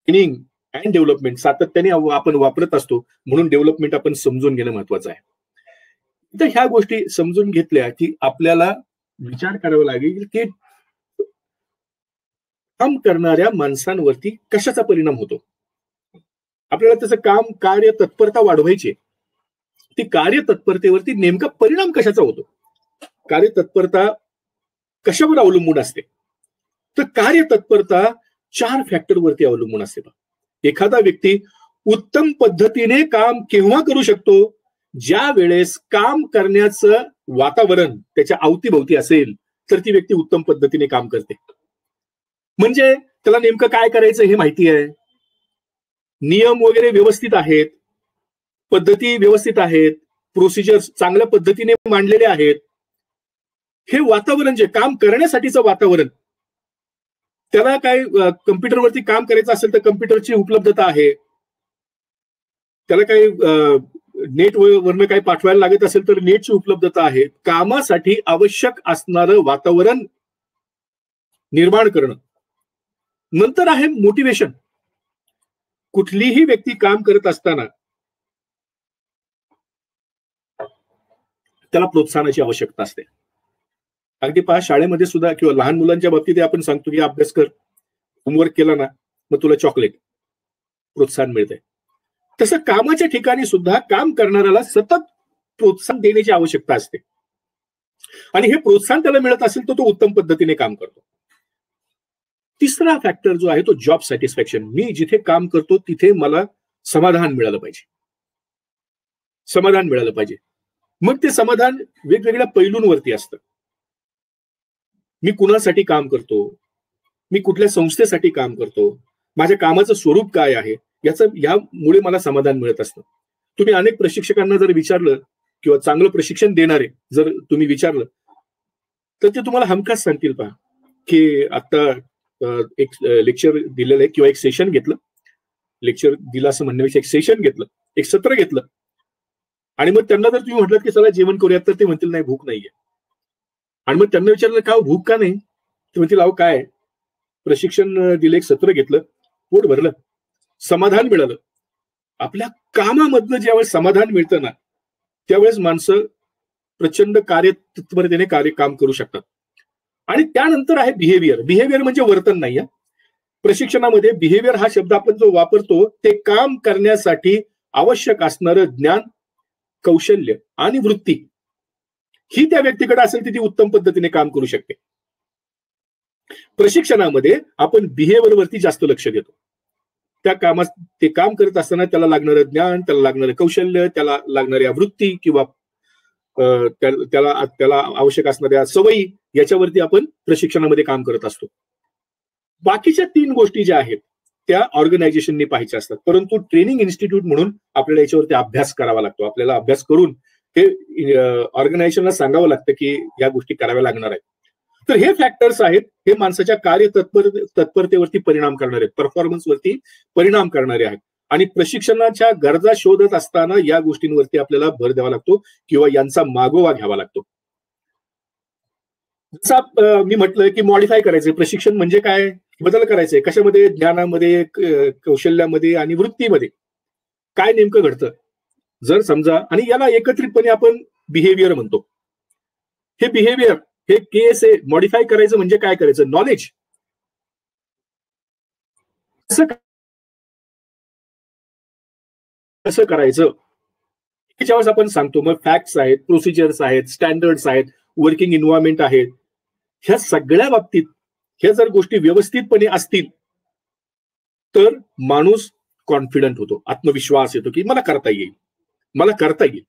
ट्रेनिंग अँड डेव्हलपमेंट, सातत्याने आपण वापरत असतो. म्हणून डेव्हलपमेंट आपण समजून घेणं महत्वाचं आहे. तर ह्या गोष्टी समजून घेतल्या की आपल्याला विचार करावा लागेल की काम करणाऱ्या माणसांवरती कशाचा परिणाम होतो. आपल्याला त्याचं काम, कार्य तत्परता वाढवायची. ती कार्य तत्परतेवरती नेमका परिणाम कशाचा होतो? कार्य तत्परता कशावर अवलंबून असते? तर कार्य तत्परता 4 फॅक्टरवरती अवलंबून असते. एखादा व्यक्ती उत्तम पद्धतीने काम केव्हा करू शकतो? ज्या वेळेस काम करण्याचं वातावरण त्याच्या अवतीभोवती असेल तर ती व्यक्ती उत्तम पद्धतीने काम करते. म्हणजे त्याला नेमकं काय करायचं हे माहिती आहे, नियम वगैरे व्यवस्थित आहेत, पद्धती व्यवस्थित आहेत, प्रोसिजर्स चांगल्या पद्धतीने मांडलेले आहेत, हे वातावरण जे काम करण्यासाठीचं वातावरण, त्याला काय कम्प्युटरवरती काम करायचं असेल तर कम्प्युटरची उपलब्धता आहे, त्याला काही नेट वरनं काही पाठवायला लागत असेल तर नेटची उपलब्धता आहे. कामासाठी आवश्यक असणारं वातावरण निर्माण करणं. नंतर आहे मोटिवेशन. कुठलीही व्यक्ती काम करत असताना त्याला प्रोत्साहनाची आवश्यकता असते. अगदी पहा, शाळेमध्ये सुद्धा किंवा लहान मुलांच्या बाबतीत आपण सांगतो की अभ्यास कर, होमवर्क केला ना मग तुला चॉकलेट, प्रोत्साहन मिळतंय. तसं कामाच्या ठिकाणी सुद्धा काम करणाऱ्याला सतत प्रोत्साहन देण्याची आवश्यकता असते. आणि हे प्रोत्साहन त्याला मिळत असेल तर तो उत्तम पद्धतीने काम करतो. तिसरा फॅक्टर जो आहे तो जॉब सॅटिस्फॅक्शन. मी जिथे काम करतो तिथे मला समाधान मिळालं पाहिजे, समाधान मिळालं पाहिजे. मग ते समाधान वेगवेगळ्या पैलूंवरती असतं. मी कुणासाठी काम करतो, मी कुठल्या संस्थेसाठी काम करतो, माझ्या कामाचं स्वरूप काय आहे, यामुळे मला समाधान मिळत असतं. तुम्ही अनेक प्रशिक्षकांना जर विचारलं किंवा चांगलं प्रशिक्षण देणारे जर तुम्ही विचारलं तर ते तुम्हाला हमखास सांगतील. पहा की आता एक लेक्चर दिलेलं आहे किंवा एक सेशन घेतलं, लेक्चर दिलं असं म्हणण्यापेक्षा एक सेशन घेतलं, एक सत्र घेतलं, आणि मग त्यांना जर तुम्ही म्हटलं की चला जेवण करूयात तर ते म्हणतील नाही भूक नाहीये. आणि मग त्यांना विचारलं का भूक का नाही, ते म्हणतील अहो काय प्रशिक्षण दिलं, एक सत्र घेतलं, पोट भरलं, समाधान मिळालं. आपल्या कामामधनं ज्यावेळेस समाधान मिळतं ना त्यावेळेस माणसं प्रचंड कार्यतत्परतेने काम करू शकतात. आणि त्यानंतर आहे बिहेवियर. बिहेवियर म्हणजे वर्तन नाही. प्रशिक्षणामध्ये बिहेवियर हा शब्द आपण जो वापरतो ते काम करण्यासाठी आवश्यक असणारं ज्ञान, कौशल्य आणि वृत्ती ही त्या व्यक्तीकडे असेल तर ती उत्तम पद्धतीने काम करू शकते. प्रशिक्षणामध्ये आपण बिहेवियरवरती जास्त लक्ष देतो. त्या कामात ते काम करत असताना त्याला लागणारं ज्ञान, त्याला लागणारं कौशल्य, त्याला लागणाऱ्या वृत्ती किंवा त्याला आवश्यक असणाऱ्या सवयी याच्यावरती आपण प्रशिक्षणामध्ये काम करत असतो. बाकीच्या 3 गोष्टी ज्या आहेत त्या ऑर्गनायझेशनने पाहायच्या असतात, परंतु ट्रेनिंग इन्स्टिट्यूट म्हणून आपल्याला याच्यावरती अभ्यास करावा लागतो. आपल्याला अभ्यास करून हे ऑर्गनायझेशनला सांगावं लागतं की या गोष्टी कराव्या लागणार आहेत. तर हे फॅक्टर्स आहेत, हे माणसाच्या तत्परतेवरती परिणाम करणारे आहेत, परफॉर्मन्सवरती परिणाम करणारे आहेत. आणि प्रशिक्षणाच्या गरजा शोधत असताना या गोष्टींवरती आपल्याला भर द्यावा लागतो किंवा यांचा मागोवा घ्यावा लागतो. जसं मी म्हटलं की मॉडिफाय करायचंय, प्रशिक्षण म्हणजे काय, बदल करायचंय कशामध्ये, ज्ञानामध्ये, कौशल्यामध्ये आणि वृत्तीमध्ये काय नेमकं घडतं जर समजा, आणि याला एकत्रितपणे आपण बिहेवियर म्हणतो. हे बिहेवियर, हे केएसए मॉडिफाय करायचं म्हणजे काय करायचं, नॉलेज कसं करायचं याच्यावर आपण सांगतो. मग फॅक्ट्स आहेत, प्रोसिजर्स आहेत, स्टँडर्ड्स आहेत, वर्किंग एन्व्हायरमेंट आहेत. ह्या सगळ्या बाबतीत ह्या जर गोष्टी व्यवस्थितपणे असतील तर माणूस कॉन्फिडंट होतो, आत्मविश्वास येतो की मला करता येईल, मला करता येईल.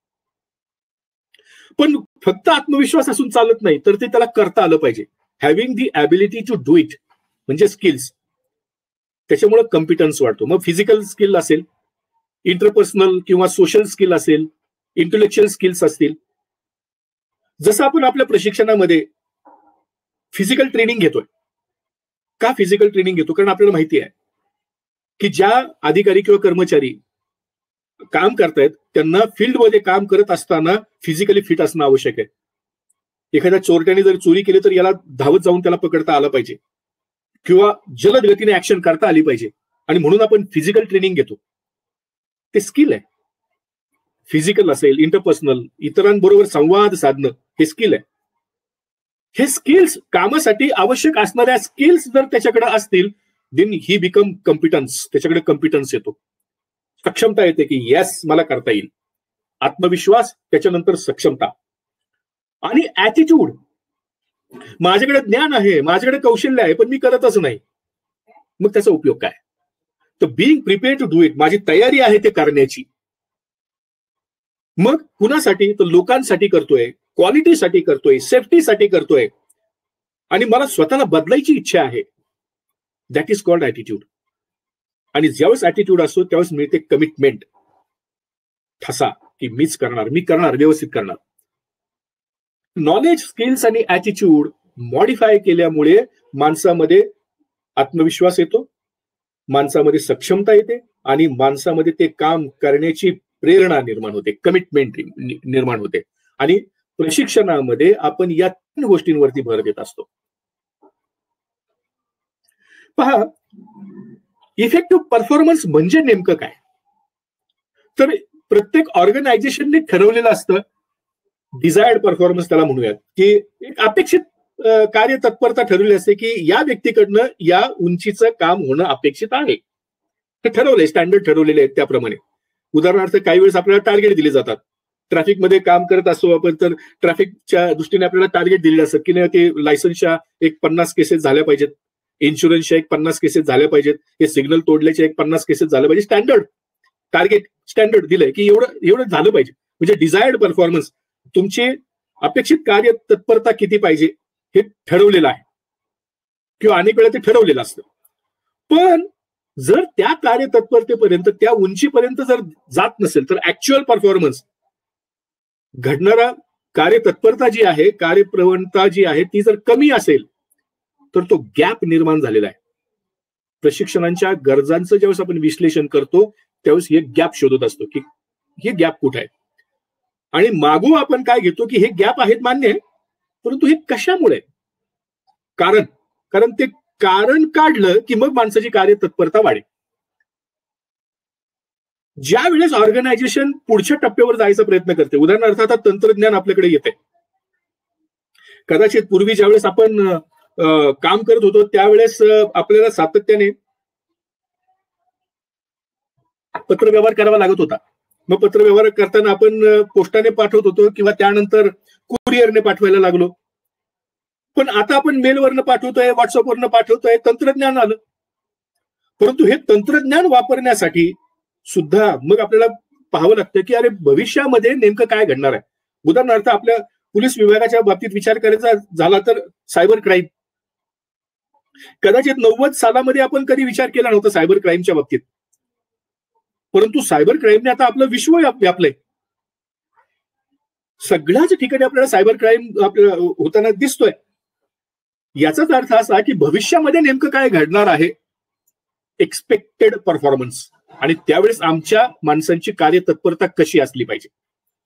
पण फक्त आत्मविश्वास असून चालत नाही, तर ते त्याला करता आलं पाहिजे. Having the ability to do it म्हणजे स्किल्स. त्याच्यामुळे कॉम्पिटन्स वाढतो. मग फिजिकल स्किल असेल, इंटरपर्सनल किंवा सोशल स्किल असेल, इंटेलेक्च्युअल स्किल्स असतील. जसं आपण आपल्या प्रशिक्षणामध्ये फिजिकल ट्रेनिंग घेतोय. का फिजिकल ट्रेनिंग घेतो? कारण आपल्याला माहिती आहे की ज्या अधिकारी किंवा कर्मचारी काम करतायत त्यांना फील्डमध्ये काम करत असताना फिजिकली फिट असणं आवश्यक आहे. एखाद्या चोरट्याने जर चोरी केली तर याला धावत जाऊन त्याला पकडता आलं पाहिजे किंवा जलद गतीने ऍक्शन करता आली पाहिजे. आणि म्हणून आपण फिजिकल ट्रेनिंग घेतो. ते स्किल आहे. फिजिकल असेल, इंटरपर्सनल, इतरांबरोबर संवाद साधणं हे स्किल आहे. हे स्किल्स कामासाठी आवश्यक असणाऱ्या स्किल्स जर त्याच्याकडे असतील देन ही बिकम कॉम्पिटन्स. त्याच्याकडे कॉम्पिटन्स येतो, सक्षमता येते की येस मला करता येईल. आत्मविश्वास, त्याच्यानंतर सक्षमता आणि ऍटिट्यूड. माझ्याकडे ज्ञान आहे, माझ्याकडे कौशल्य आहे, पण मी करतच नाही, मग त्याचा उपयोग काय? तर being prepared to do it, माझी तयारी आहे ते करण्याची. मग कुणासाठी? तर लोकांसाठी करतोय, क्वालिटीसाठी करतोय, सेफ्टीसाठी करतोय, आणि मला स्वतःला बदलायची इच्छा आहे. That is called attitude. आणि ज्यावेळेस ऍटिट्यूड असतो त्यावेळेस मिळते कमिटमेंट, ठसा, की मीच करणार, मी करणार, व्यवस्थित करणार. नॉलेज, स्किल्स आणि ऍटिट्यूड मॉडिफाय केल्यामुळे माणसामध्ये आत्मविश्वास येतो, माणसामध्ये सक्षमता येते आणि माणसामध्ये ते काम करण्याची प्रेरणा निर्माण होते, कमिटमेंट निर्माण होते. आणि प्रशिक्षणामध्ये आपण या 3 गोष्टींवरती भर देत असतो. पहा, इफेक्टिव्ह परफॉर्मन्स म्हणजे नेमकं काय? तर प्रत्येक ऑर्गनायझेशनने ठरवलेलं असतं डिझायर्ड परफॉर्मन्स त्याला म्हणूयात, की एक अपेक्षित कार्य तत्परता ठरवली असते की या व्यक्तीकडनं या उंचीचं काम होणं अपेक्षित आहे. हे ठरवलंय, स्टँडर्ड ठरवलेले आहेत त्याप्रमाणे. उदाहरणार्थ काही वेळेस आपल्याला टार्गेट दिले जातात. ट्रॅफिकमध्ये काम करत असतो आपण तर ट्रॅफिकच्या दृष्टीने आपल्याला टार्गेट दिलेलं असतं की नाही, ते लायसन्सच्या एक 50 केसेस झाल्या पाहिजेत, इन्शुरन्सच्या एक 50 केसेस झाल्या पाहिजेत, हे सिग्नल तोडल्याच्या एक 50 केसेस झाल्या पाहिजे. स्टँडर्ड टार्गेट, स्टँडर्ड दिलंय की एवढं झालं पाहिजे. म्हणजे डिझायर्ड परफॉर्मन्स, तुमची अपेक्षित कार्य तत्परता किती पाहिजे हे ठरवलेलं आहे किंवा अनेक वेळा ते ठरवलेलं असतं. पण जर त्या कार्य तत्परतेपर्यंत, त्या उंचीपर्यंत जर जात नसेल तर ऍक्च्युअल परफॉर्मन्स, घडणारा कार्य तत्परता जी आहे, कार्यप्रवणता जी आहे ती जर कमी असेल तर तो गॅप निर्माण झालेला आहे. प्रशिक्षणाच्या गरजांचं ज्यावेळेस आपण विश्लेषण करतो त्यावेळेस हे गॅप शोधत असतो की हे गॅप कुठे आहे. आणि मागू आपण काय घेतो की हे गॅप आहेत मान्य आहे, परंतु हे कशामुळे? कारण ते कारण काढलं की मग माणसाची कार्य तत्परता वाढेल. ज्या वेळेस ऑर्गनायझेशन पुढच्या टप्प्यावर जायचा प्रयत्न करते, उदाहरणार्थ आता तंत्रज्ञान आपल्याकडे येते. कदाचित पूर्वी ज्यावेळेस आपण काम करत होतो त्यावेळेस आपल्याला सातत्याने पत्रव्यवहार करावा लागत होता. मग पत्रव्यवहार करताना आपण पोस्टाने पाठवत होतो किंवा त्यानंतर कुरिअरने पाठवायला लागलो. पण आता आपण मेलवरनं पाठवतोय, व्हॉट्सअपवरनं पाठवतोय, तंत्रज्ञान आलं. परंतु हे तंत्रज्ञान वापरण्यासाठी सुद्धा मग आपल्याला पाहावं लागतं की अरे भविष्यामध्ये नेमकं काय घडणार आहे. उदाहरणार्थ आपल्या पोलीस विभागाच्या बाबतीत विचार करायचा झाला तर सायबर क्राईम. कदाचित 90 सालामध्ये आपण कधी विचार केला नव्हता सायबर क्राईमच्या बाबतीत, परंतु सायबर क्राईमने आता आपलं विश्व व्यापलंय. सगळ्याच ठिकाणी आपल्याला सायबर क्राईम होताना दिसतोय. याचाच अर्थ असा की भविष्यामध्ये नेमकं काय घडणार आहे, एक्सपेक्टेड परफॉर्मन्स. आणि त्यावेळेस आमच्या माणसांची कार्य तत्परता कशी असली पाहिजे,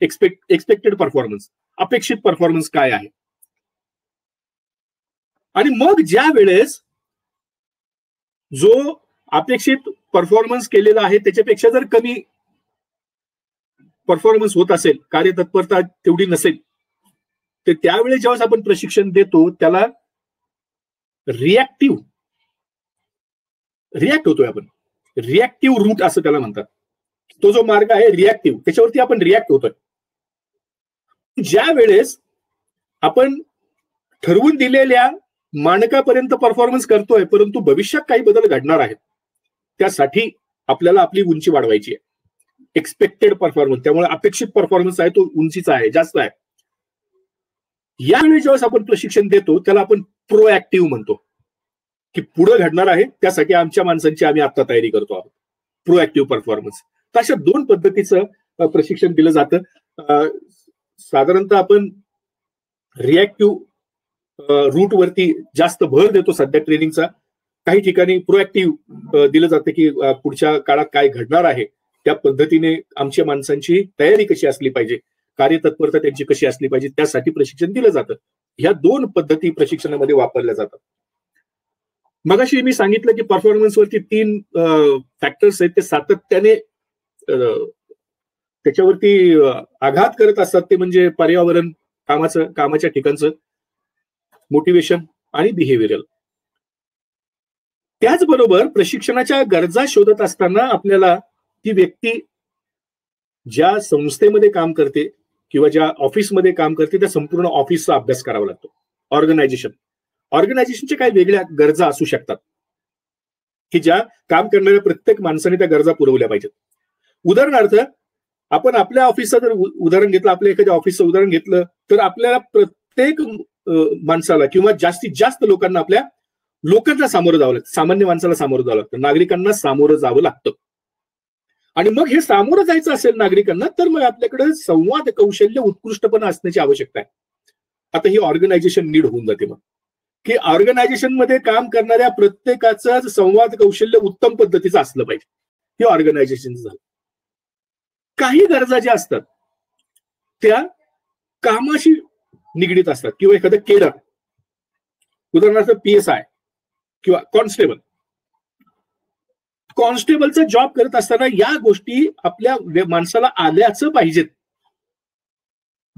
एक्सपेक्टेड परफॉर्मन्स, अपेक्षित परफॉर्मन्स काय आहे. आणि मग ज्या वेळेस जो अपेक्षित परफॉर्मन्स केलेला आहे त्याच्यापेक्षा जर कमी परफॉर्मन्स होत असेल, कार्यतत्परता तेवढी नसेल, तर त्यावेळेस जेव्हा आपण प्रशिक्षण देतो त्याला रिॲक्ट होतोय आपण. रिॲक्टिव्ह रूट असं त्याला म्हणतात. तो जो मार्ग आहे रिॲक्टिव्ह, त्याच्यावरती आपण रिॲक्ट होतोय. ज्या वेळेस आपण ठरवून दिलेल्या मानकापर्यंत परफॉर्मन्स करतोय परंतु भविष्यात काही बदल घडणार आहेत, त्यासाठी आपल्याला आपली उंची वाढवायची आहे. एक्सपेक्टेड परफॉर्मन्स, त्यामुळे अपेक्षित परफॉर्मन्स आहे तो उंचीचा आहे, जास्त आहे. यावेळी जेव्हा आपण प्रशिक्षण देतो त्याला आपण प्रोएक्टिव्ह म्हणतो की पुढे घडणार आहे त्यासाठी आमच्या माणसांची आम्ही आता तयारी करतो आहोत. Proactive performance. तर अशा 2 पद्धतीचं प्रशिक्षण दिलं जातं. साधारणतः आपण रिॲक्टिव्ह रूट वरती जास्त भर देतो सध्या ट्रेनिंगचा. काही ठिकाणी प्रोएक्टिव्ह दिलं जातं की पुढच्या काळात काय घडणार आहे त्या पद्धतीने आमच्या माणसांची तयारी कशी असली पाहिजे, कार्यतत्परता त्यांची कशी असली पाहिजे, त्यासाठी प्रशिक्षण दिलं जातं. ह्या 2 पद्धती प्रशिक्षणामध्ये वापरल्या जातात. मगाशी मी सांगितलं की परफॉर्मन्स वरती 3 फॅक्टर्स आहेत, ते सातत्याने त्याच्यावरती आघात करत असतात. ते म्हणजे पर्यावरण, कामाच्या ठिकाणचं, मोटिवेशन आणि बिहेवियरल. त्याचबरोबर प्रशिक्षणाच्या गरजा शोधत असताना आपल्याला ती व्यक्ती ज्या संस्थेमध्ये काम करते किंवा ज्या ऑफिसमध्ये काम करते त्या संपूर्ण ऑफिसचा अभ्यास करावा लागतो. ऑर्गनायझेशनच्या काही वेगळ्या गरजा असू शकतात की ज्या काम करणाऱ्या प्रत्येक माणसाने त्या गरजा पुरवल्या पाहिजेत. उदाहरणार्थ आपण आपल्या ऑफिसचं जर उदाहरण घेतलं, आपल्या एखाद्या ऑफिसचं उदाहरण घेतलं तर आपल्याला प्रत्येक माणसाला किंवा जास्तीत जास्त लोकांना आपल्या लोकांना सामोरं जावं लागतं, सामान्य माणसाला सामोरं जावं लागतं, नागरिकांना सामोरं जावं लागतं. आणि मग हे सामोरं जायचं असेल नागरिकांना, तर मग आपल्याकडे संवाद कौशल्य उत्कृष्टपणा असण्याची आवश्यकता आहे. आता ही ऑर्गनायझेशन नीड होऊन जाते मग, की ऑर्गनायझेशन मध्ये काम करणाऱ्या प्रत्येकाचं संवाद कौशल्य उत्तम पद्धतीचं असलं पाहिजे. हे ऑर्गनायझेशन झालं. काही गरजा ज्या असतात त्या कामाशी निगडीत असतात, किंवा एखादं केडर, उदाहरणार्थ PSI किंवा कॉन्स्टेबलचा जॉब करत असताना या गोष्टी आपल्या माणसाला आल्याच पाहिजेत.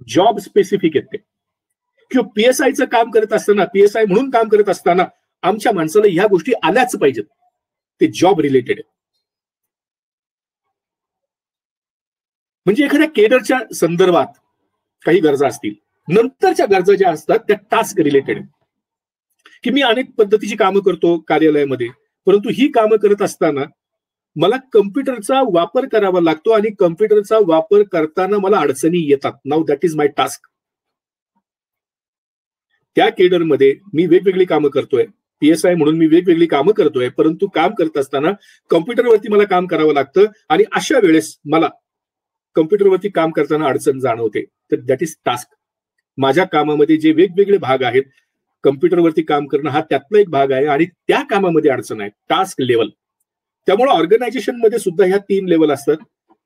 जॉब स्पेसिफिक आहेत ते. किंवा PSIचं काम करत असताना, PSI म्हणून काम करत असताना आमच्या माणसाला ह्या गोष्टी आल्याच पाहिजेत. ते जॉब रिलेटेड आहे. म्हणजे एखाद्या केडरच्या संदर्भात काही गरजा असतील, नंतरच्या गरजा ज्या असतात त्या टास्क रिलेटेड आहेत. की मी अनेक पद्धतीची कामं करतो कार्यालयामध्ये, परंतु ही कामं करत असताना मला कम्प्युटरचा वापर करावा लागतो आणि कम्प्युटरचा वापर करताना मला अडचणी येतात. Now that is my task. त्या केडरमध्ये मी वेगवेगळी कामं करतोय, PSI म्हणून मी वेगवेगळी कामं करतोय, परंतु काम करत असताना कम्प्युटरवरती मला काम करावं लागतं आणि अशा वेळेस मला कम्प्युटरवरती काम करताना अडचण जाणवते. तर दॅट इज टास्क. माझ्या कामामध्ये जे वेगवेगळे भाग आहेत, कम्प्युटरवरती काम करणं हा त्यातला एक भाग आहे आणि त्या कामामध्ये अडचण आहे, टास्क लेवल. त्यामुळे ऑर्गनायझेशन मध्ये सुद्धा ह्या 3 लेवल असतात,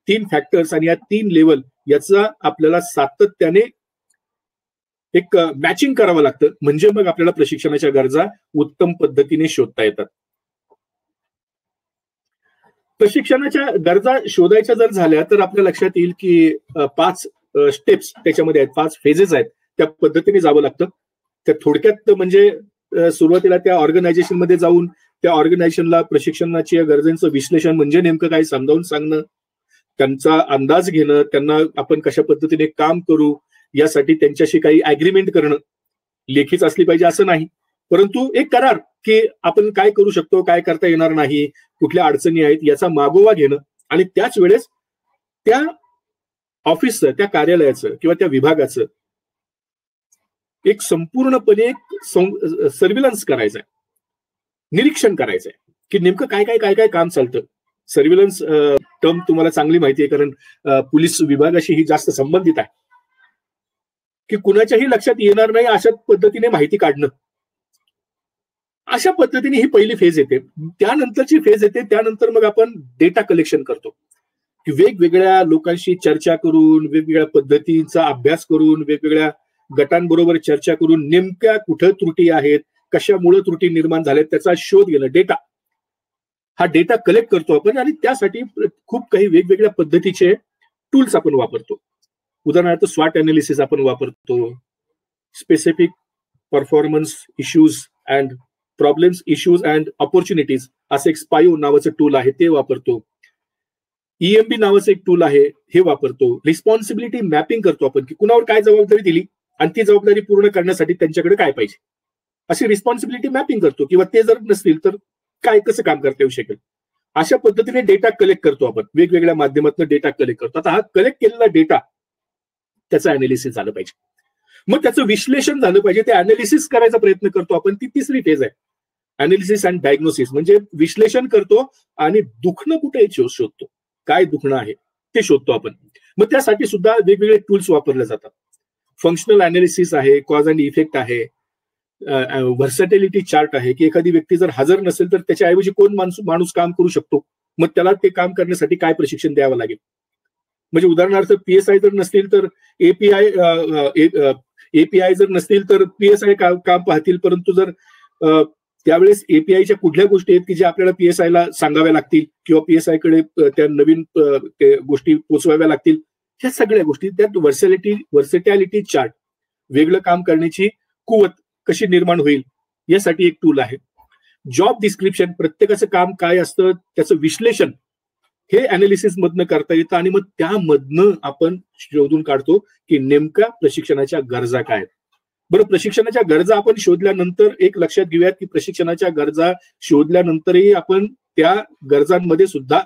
3 फॅक्टर्स, आणि या 3 लेवल याचा आपल्याला सातत्याने एक मॅचिंग करावं लागतं. म्हणजे मग आपल्याला प्रशिक्षणाच्या गरजा उत्तम पद्धतीने शोधता येतात. प्रशिक्षणाच्या गरजा शोधायच्या जर झाल्या तर आपल्या लक्षात येईल की 5 स्टेप्स त्याच्यामध्ये आहेत, 5 फेजेस आहेत. त्या पद्धतीने जावं लागतं. त्या थोडक्यात म्हणजे सुरुवातीला त्या ऑर्गनायझेशन मध्ये जाऊन त्या ऑर्गनायझेशनला प्रशिक्षणाच्या गरजांचं विश्लेषण म्हणजे नेमकं काय समजावून सांगणं, त्यांचा अंदाज घेणं, त्यांना आपण कशा पद्धतीने काम करू यासाठी त्यांच्याशी काही अग्रीमेंट करणं. लेखीच असली पाहिजे असं नाही, परंतु एक करार की आपण काय करू शकतो, काय करता येणार नाही, कुठल्या अडचणी आहेत याचा मागोवा घेणं. आणि त्याच वेळेस त्या ऑफिसचं, त्या कार्यालयाचं किंवा त्या विभागाचं एक संपूर्णपणे सर्व्हिलन्स करायचं आहे, निरीक्षण करायचंय की नेमकं काय काय काय काय काम चालतं. सर्व्हिलन्स टर्म तुम्हाला चांगली माहिती आहे, कारण पोलीस विभागाशी ही जास्त संबंधित आहे. की कुणाच्याही लक्षात येणार नाही अशा पद्धतीने माहिती काढणं. अशा पद्धतीने ही पहिली फेज येते. त्यानंतरची फेज येते, त्यानंतर मग आपण डेटा कलेक्शन करतो, की वेगवेगळ्या लोकांशी चर्चा करून, वेगवेगळ्या पद्धतींचा अभ्यास करून, वेगवेगळ्या गटांबरोबर चर्चा करून नेमक्या कुठं त्रुटी आहेत, कशामुळे त्रुटी निर्माण झाल्यात त्याचा शोध घेणं. डेटा, हा डेटा कलेक्ट करतो आपण आणि त्यासाठी खूप काही वेगवेगळ्या पद्धतीचे टूल्स आपण वापरतो. उदाहरणार्थ स्वॉट अनालिसिस आपण वापरतो, specific performance issues and problems, issues and opportunities असं एक स्पायो नावाचं टूल आहे ते वापरतो. EMB नावाचं एक टूल आहे हे वापरतो. रिस्पॉन्सिबिलिटी मॅपिंग करतो आपण, की कुणावर काय जबाबदारी दिली आणि ती जबाबदारी पूर्ण करण्यासाठी त्यांच्याकडे काय पाहिजे, अशी रिस्पॉन्सिबिलिटी मॅपिंग करतो. किंवा ते जर नसतील तर काय कसं काम करता येऊ शकेल. अशा पद्धतीने डेटा कलेक्ट करतो आपण, वेगवेगळ्या माध्यमातून डेटा कलेक्ट करतो. आता हा कलेक्ट केलेला डेटा त्याचं अनालिसिस झालं पाहिजे, मग त्याचं विश्लेषण झालं पाहिजे, ते अनालिसिस करायचा प्रयत्न करतो आपण. ती तिसरी फेज आहे, अनालिसिस अँड डायग्नोसिस. म्हणजे विश्लेषण करतो आणि दुखणं कुठे शोधतो, काय दुखणं आहे ते शोधतो आपण. मग त्यासाठी सुद्धा वेगवेगळे टूल्स वापरले जातात. फंक्शनल अनालिसिस आहे, कॉज अँड इफेक्ट आहे, व्हर्सॅटिलिटी चार्ट आहे, की एखादी व्यक्ती जर हजर नसेल तर त्याच्याऐवजी कोण माणूस काम करू शकतो, मग त्याला ते काम करण्यासाठी काय प्रशिक्षण द्यावं लागेल. म्हणजे उदाहरणार्थ PSI जर नसतील तर API जर नसतील तर PSI काम पाहतील, परंतु जर त्यावेळेस APIच्या कुठल्या गोष्टी आहेत की ज्या आपल्याला PSI ला सांगाव्या लागतील किंवा PSI कडे त्या नवीन गोष्टी पोचवाव्या लागतील, ह्या सगळ्या गोष्टी त्यात व्हर्सॅटिलिटी चार्ट, वेगळं काम करण्याची कुवत कशी निर्माण होईल यासाठी एक टूल आहे. जॉब डिस्क्रिप्शन, प्रत्येकाचं काम काय असतं त्याचं विश्लेषण हे अनालिसिस मधनं करता येतं आणि मग त्यामधनं आपण शोधून काढतो की नेमक्या प्रशिक्षणाच्या गरजा काय आहेत. बरं, प्रशिक्षणाच्या गरजा आपण शोधल्यानंतर एक लक्षात घेऊयात की प्रशिक्षणाच्या गरजा शोधल्यानंतरही आपण त्या गरजांमध्ये सुद्धा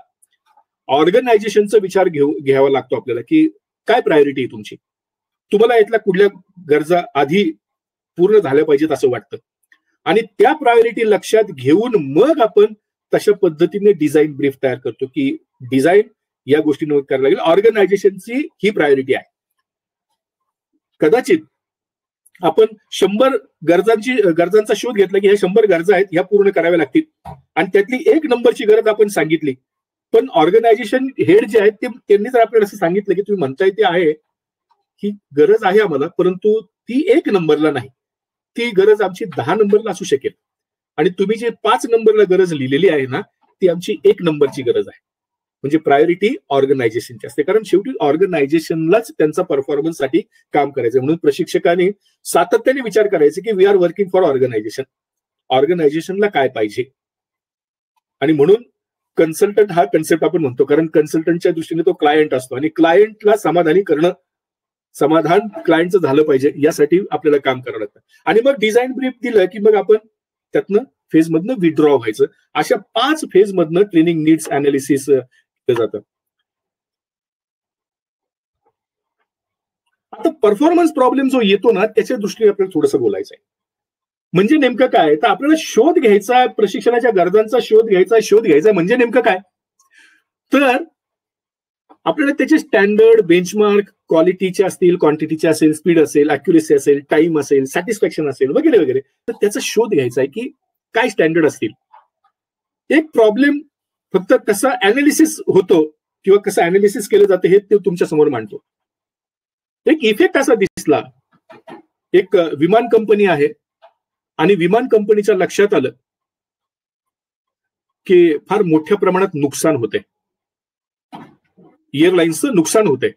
ऑर्गनायझेशनचा विचार घ्यावा लागतो आपल्याला, की काय प्रायोरिटी आहे तुमची, तुम्हाला यातल्या कुठल्या गरजा आधी पूर्ण झाल्या पाहिजेत असं वाटतं. आणि त्या प्रायोरिटी लक्षात घेऊन मग आपण तशा पद्धतीने डिझाईन ब्रीफ तयार करतो की डिझाईन या गोष्टींवर करायला लागेल. ऑर्गनायझेशनची ही प्रायोरिटी आहे. कदाचित आपण 100 गरजांचा शोध घेतला की ह्या 100 गरजा आहेत, ह्या पूर्ण कराव्या लागतील आणि त्यातली 1 नंबरची गरज आपण सांगितली. पण ऑर्गनायझेशन हेड जे आहेत त्यांनी जर आपल्याला असं सांगितलं की तुम्ही म्हणताय ते आहे, ही गरज आहे आम्हाला, परंतु ती 1 नंबरला नाही, ती गरज आमची 10 नंबरला असू शकेल आणि तुम्ही जे 5 नंबरला गरज लिहिलेली आहे ना, ती आमची 1 नंबरची गरज आहे. म्हणजे प्रायोरिटी ऑर्गनायझेशनची असते, कारण शेवटी ऑर्गनायझेशनलाच त्यांचा परफॉर्मन्ससाठी काम करायचं. म्हणून प्रशिक्षकाने सातत्याने विचार करायचे की we are working for organisation, ऑर्गनायझेशनला काय पाहिजे. आणि म्हणून कन्सल्टंट हा कन्सेप्ट आपण म्हणतो, कारण कन्सल्टंटच्या दृष्टीने तो क्लायंट असतो आणि क्लायंटला समाधानी करणं, समाधान क्लायंटचं झालं पाहिजे यासाठी आपल्याला काम करावं लागतं. आणि मग डिझाईन ब्रीफ दिलं की मग आपण त्यातनं फेजमधनं विड्रॉ व्हायचं. अशा 5 फेजमधनं ट्रेनिंग नीड्स अनालिसिस केलं जातं. आता परफॉर्मन्स प्रॉब्लेम जो येतो ना, त्याच्या दृष्टीने आपल्याला थोडंसं बोलायचं आहे. म्हणजे नेमकं काय, तर आपल्याला शोध घ्यायचा, प्रशिक्षणाच्या गरजांचा शोध घ्यायचा म्हणजे नेमकं काय, तर आपल्याला त्याचे स्टँडर्ड, बेंचमार्क, क्वालिटीचे असतील, क्वांटिटीचे असेल, स्पीड असेल, अॅक्युरेसी असेल, टाइम असेल, सॅटिस्फॅक्शन असेल वगैरे वगैरे, तर त्याचा शोध घ्यायचा आहे की काय स्टँडर्ड असतील. एक प्रॉब्लेम फक्त कसा अनालिसिस होतो किंवा कसं अनालिसिस केलं जातं हे ते तुमच्या समोर मांडतो. एक इफेक्ट असा दिसला, एक विमान कंपनी आहे आणि विमान कंपनीच्या लक्षात आलं की फार मोठ्या प्रमाणात नुकसान होते, एअरलाइन्सचं नुकसान होते.